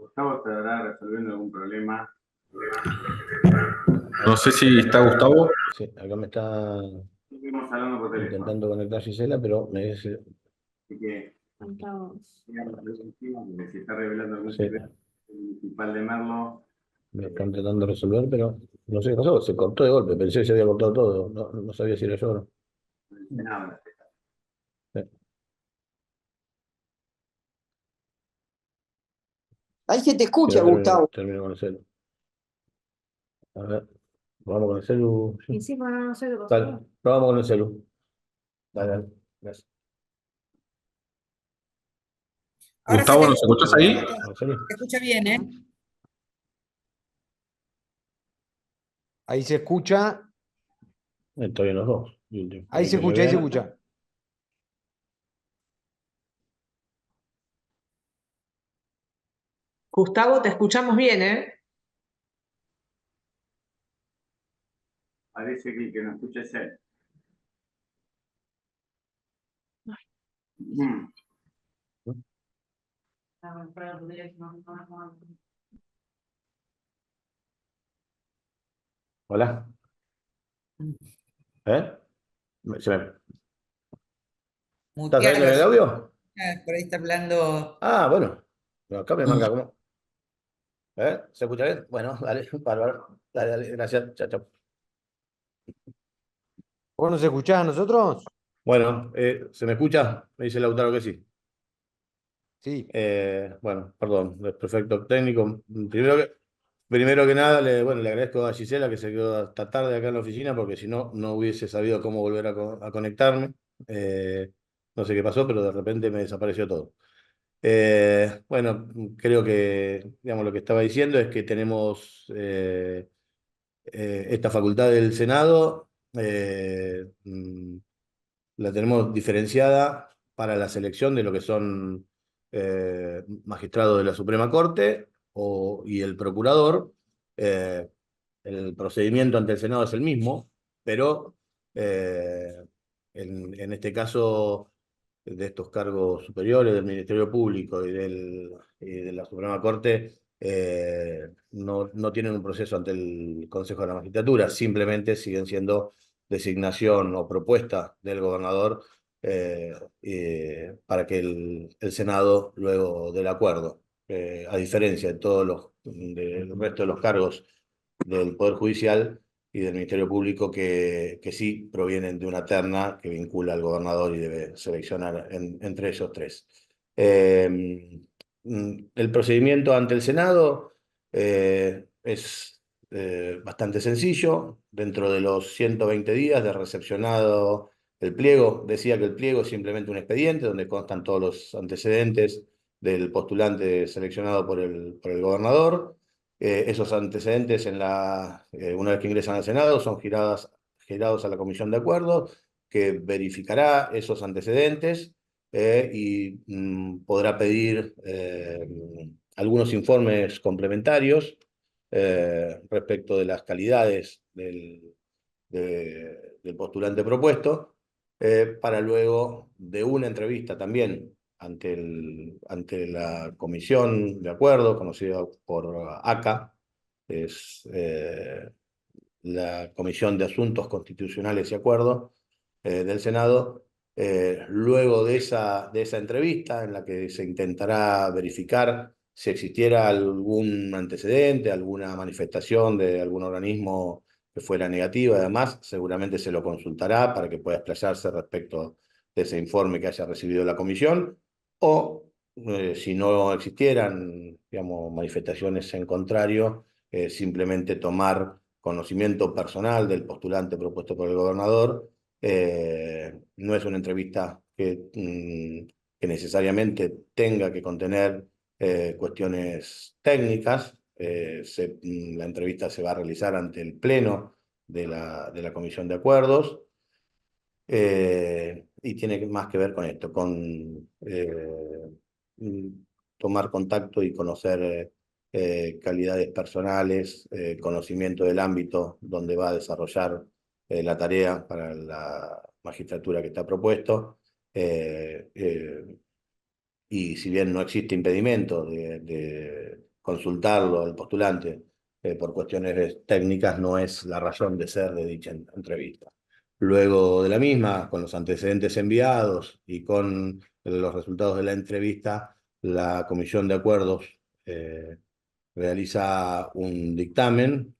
Gustavo estará resolviendo algún problema. No sé si está Gustavo. Sí, acá me está Estuvimos hablando por teléfono. intentando conectar Gisela, pero me dice... Así que se está revelando algún Sí, secreto principal de Merlo. me están tratando de resolver, pero no sé qué pasó, se cortó de golpe, pensé que se había cortado todo, no sabía si era yo o no. El Senado. Sí. Ahí se te Sí, escucha, ahora Gustavo. termino con el celu. A ver, vamos con el celu. Sí. Y sí, bueno, no sé qué pasó. Dale, probamos con el celu. Dale, dale. Gracias. Ahora Gustavo, ¿nos escuchás ahí? ¿Con el celu? se escucha bien, ¿eh? Ahí se escucha. Estoy en los dos. Ahí se Que me escucha, ahí se vean. escucha. Gustavo, te escuchamos bien, ¿eh? Parece que el que nos escucha es él. Hola. ¿Eh? ¿Estás Mutear saliendo a en el los... audio? Por ahí está hablando... Ah, bueno. Acá me marca como. ¿Se escucha bien? Bueno, dale, bárbaro. Dale, dale, gracias. Chao, chao. ¿Vos nos escuchás a nosotros? Bueno, ¿se me escucha? Me dice Lautaro que sí. Sí. Bueno, perdón, desperfecto técnico. Primero que nada, le agradezco a Gisela que se quedó hasta tarde acá en la oficina, porque si no, no hubiese sabido cómo volver a conectarme. No sé qué pasó, pero de repente me desapareció todo. Bueno, creo que, digamos, lo que estaba diciendo es que tenemos esta facultad del Senado. La tenemos diferenciada para la selección de lo que son magistrados de la Suprema Corte y el procurador. Eh, el procedimiento ante el Senado es el mismo, pero eh, en este caso de estos cargos superiores del Ministerio Público y de la Suprema Corte, no tienen un proceso ante el Consejo de la Magistratura, simplemente siguen siendo designación o propuesta del gobernador para que el Senado luego del acuerdo, a diferencia de del resto de los cargos del Poder Judicial y del Ministerio Público que sí provienen de una terna que vincula al gobernador y debe seleccionar entre esos tres. El procedimiento ante el Senado es bastante sencillo. Dentro de los 120 días de recepcionado el pliego, decía que el pliego es simplemente un expediente donde constan todos los antecedentes del postulante seleccionado por el gobernador. Esos antecedentes, una vez que ingresan al Senado, son girados a la Comisión de Acuerdos, que verificará esos antecedentes y podrá pedir algunos informes complementarios respecto de las calidades del postulante propuesto, para luego de una entrevista también ante la Comisión de Acuerdo, conocida por ACA, es la Comisión de Asuntos Constitucionales y Acuerdos del Senado. Luego de esa entrevista, en la que se intentará verificar si existiera algún antecedente, alguna manifestación de algún organismo que fuera negativa, además, seguramente se lo consultará para que pueda explayarse respecto de ese informe que haya recibido la comisión, o si no existieran, digamos, manifestaciones en contrario, simplemente tomar conocimiento personal del postulante propuesto por el gobernador. No es una entrevista que necesariamente tenga que contener cuestiones técnicas. La entrevista se va a realizar ante el Pleno de la Comisión de Acuerdos. Y tiene más que ver con esto, con mm, tomar contacto y conocer calidades personales, conocimiento del ámbito donde va a desarrollar la tarea para la magistratura que está propuesto. Y si bien no existe impedimento consultarlo al postulante por cuestiones técnicas no es la razón de ser de dicha entrevista. Luego de la misma, con los antecedentes enviados y con los resultados de la entrevista, la Comisión de Acuerdos realiza un dictamen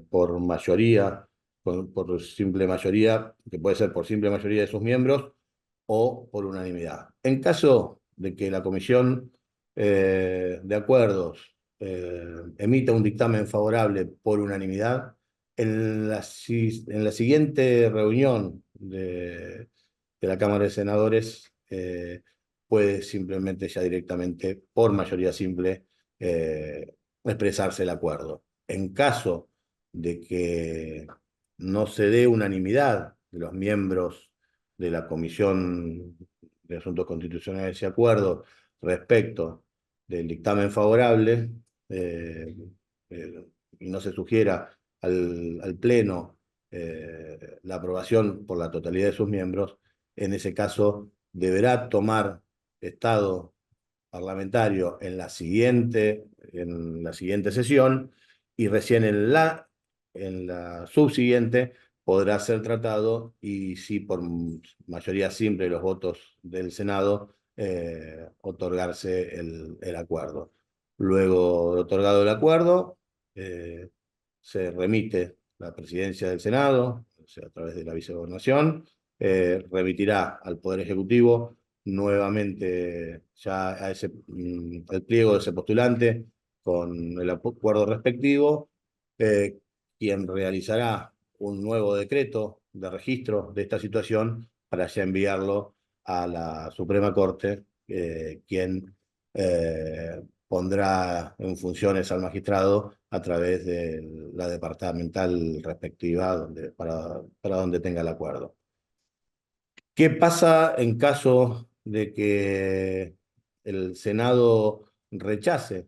por mayoría, por simple mayoría, que puede ser por simple mayoría de sus miembros o por unanimidad. En caso de que la Comisión de Acuerdos emita un dictamen favorable por unanimidad, en la siguiente reunión de la Cámara de Senadores puede simplemente ya directamente, por mayoría simple, expresarse el acuerdo. En caso de que no se dé unanimidad de los miembros de la Comisión de Asuntos Constitucionales y Acuerdos respecto del dictamen favorable y no se sugiera al Pleno la aprobación por la totalidad de sus miembros, en ese caso deberá tomar estado parlamentario en la siguiente sesión y recién en la subsiguiente podrá ser tratado y si por mayoría simple de los votos del Senado otorgarse el acuerdo. Luego de otorgado el acuerdo, se remite la presidencia del Senado, o sea, a través de la vicegobernación, remitirá al Poder Ejecutivo nuevamente ya el pliego de ese postulante con el acuerdo respectivo, quien realizará un nuevo decreto de registro de esta situación para ya enviarlo a la Suprema Corte, quien pondrá en funciones al magistrado a través de la departamental respectiva para donde tenga el acuerdo. ¿Qué pasa en caso de que el Senado rechace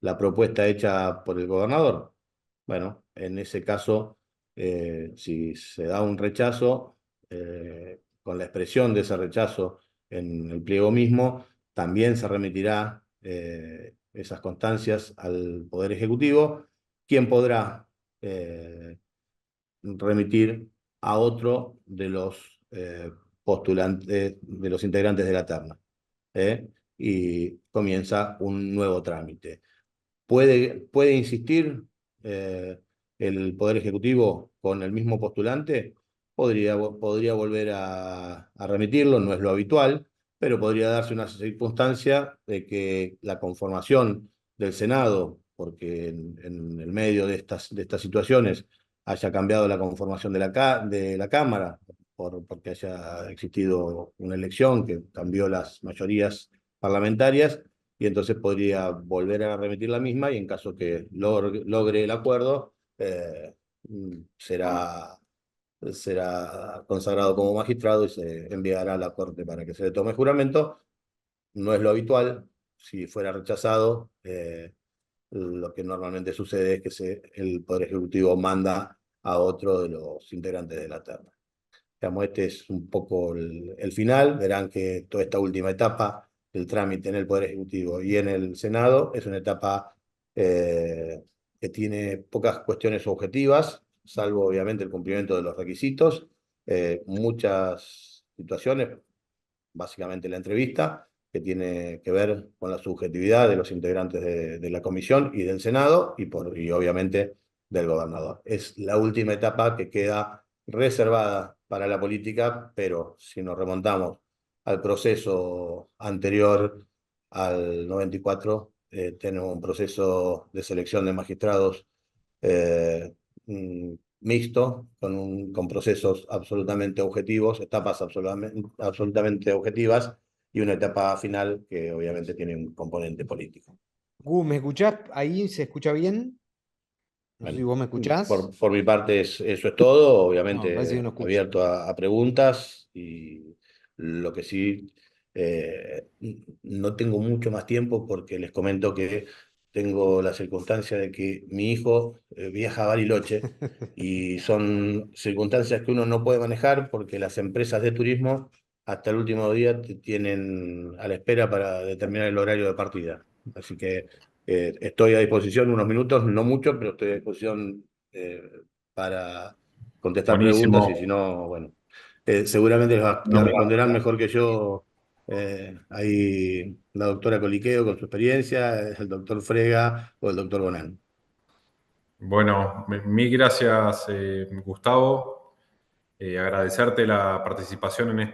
la propuesta hecha por el gobernador? Bueno, en ese caso, si se da un rechazo, con la expresión de ese rechazo en el pliego mismo, también se remitirá esas constancias al Poder Ejecutivo, quien podrá remitir a otro de los postulantes, de los integrantes de la terna. Y comienza un nuevo trámite. ¿Puede insistir el Poder Ejecutivo con el mismo postulante? Podría volver a remitirlo, no es lo habitual, pero podría darse una circunstancia de que la conformación del Senado, porque en el medio de estas situaciones haya cambiado la conformación de la Cámara, porque haya existido una elección que cambió las mayorías parlamentarias, y entonces podría volver a remitir la misma y en caso que logre el acuerdo, será consagrado como magistrado y se enviará a la Corte para que se le tome juramento. No es lo habitual. Si fuera rechazado, lo que normalmente sucede es que el Poder Ejecutivo manda a otro de los integrantes de la terna. Digamos, este es un poco el final. Verán que toda esta última etapa del trámite en el Poder Ejecutivo y en el Senado es una etapa que tiene pocas cuestiones objetivas, salvo obviamente el cumplimiento de los requisitos, muchas situaciones, básicamente la entrevista, que tiene que ver con la subjetividad de los integrantes de la Comisión y del Senado y obviamente del gobernador. Es la última etapa que queda reservada para la política, pero si nos remontamos al proceso anterior al 94, tenemos un proceso de selección de magistrados mixto, con procesos absolutamente objetivos, etapas absolutamente objetivas y una etapa final que obviamente tiene un componente político. Gu, ¿me escuchás? ¿Ahí se escucha bien? No sé si vos me escuchás. Por mi parte eso es todo, No, obviamente parece que no escucho. abierto a preguntas y lo que sí, no tengo mucho más tiempo porque les comento que tengo la circunstancia de que mi hijo viaja a Bariloche y son circunstancias que uno no puede manejar porque las empresas de turismo hasta el último día te tienen a la espera para determinar el horario de partida. Así que estoy a disposición unos minutos, no mucho, pero estoy a disposición para contestar Buenísimo. preguntas y si no, bueno, seguramente las responderán mejor que yo. Ahí la doctora Coliqueo con su experiencia, el doctor Frega o el doctor Bonano. Bueno, mil gracias, Gustavo. Agradecerte la participación en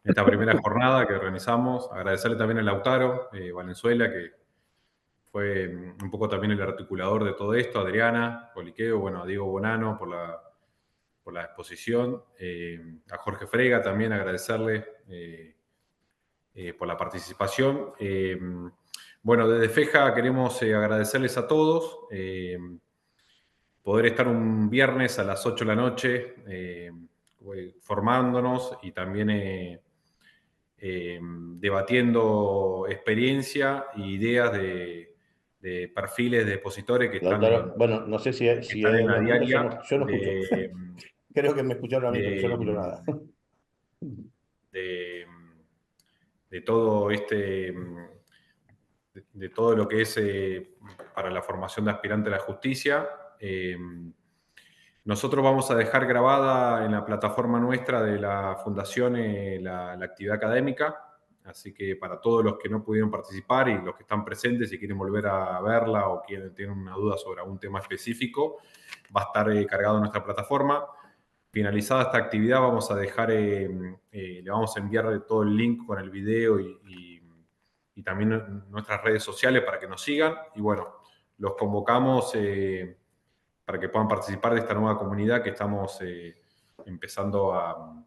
esta primera jornada que organizamos. Agradecerle también a Lautaro Valenzuela, que fue un poco también el articulador de todo esto, a Adriana Coliqueo, bueno, a Diego Bonano por la exposición, a Jorge Frega también agradecerle por la participación. Bueno, desde FEJA queremos agradecerles a todos. Poder estar un viernes a las 8 de la noche formándonos y también debatiendo experiencia e ideas de perfiles de expositores que están Bueno, no sé si en en la los minutos diaria yo no escucho. Creo que me escucharon a mí, pero yo no escucho nada. De todo de todo lo que es para la formación de aspirante a la justicia. Nosotros vamos a dejar grabada en la plataforma nuestra de la Fundación la actividad académica, así que para todos los que no pudieron participar y los que están presentes, si quieren volver a verla o tienen una duda sobre algún tema específico, va a estar cargado en nuestra plataforma. Finalizada esta actividad vamos a dejar, le vamos a enviar todo el link con el video y también nuestras redes sociales para que nos sigan. Y bueno, los convocamos para que puedan participar de esta nueva comunidad que estamos empezando a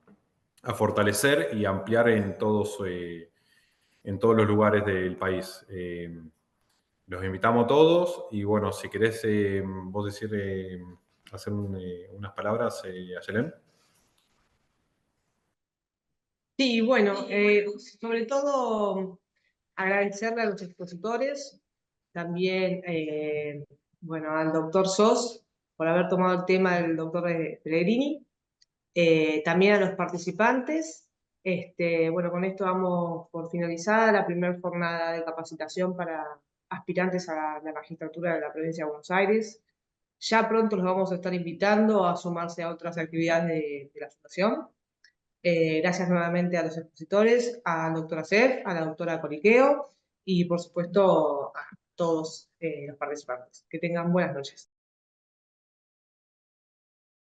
fortalecer y ampliar en todos los lugares del país. Los invitamos a todos y bueno, si querés vos decir, hacer unas palabras, Ayelen. Sí, bueno, sobre todo agradecerle a los expositores, también bueno, al doctor Sos por haber tomado el tema del doctor Pellegrini, también a los participantes. Bueno, con esto damos por finalizada la primera jornada de capacitación para aspirantes a la magistratura de la provincia de Buenos Aires. Ya pronto los vamos a estar invitando a sumarse a otras actividades de la Fundación. Gracias nuevamente a los expositores, al doctor Acef, a la doctora Coliqueo y por supuesto a todos los participantes. Que tengan buenas noches.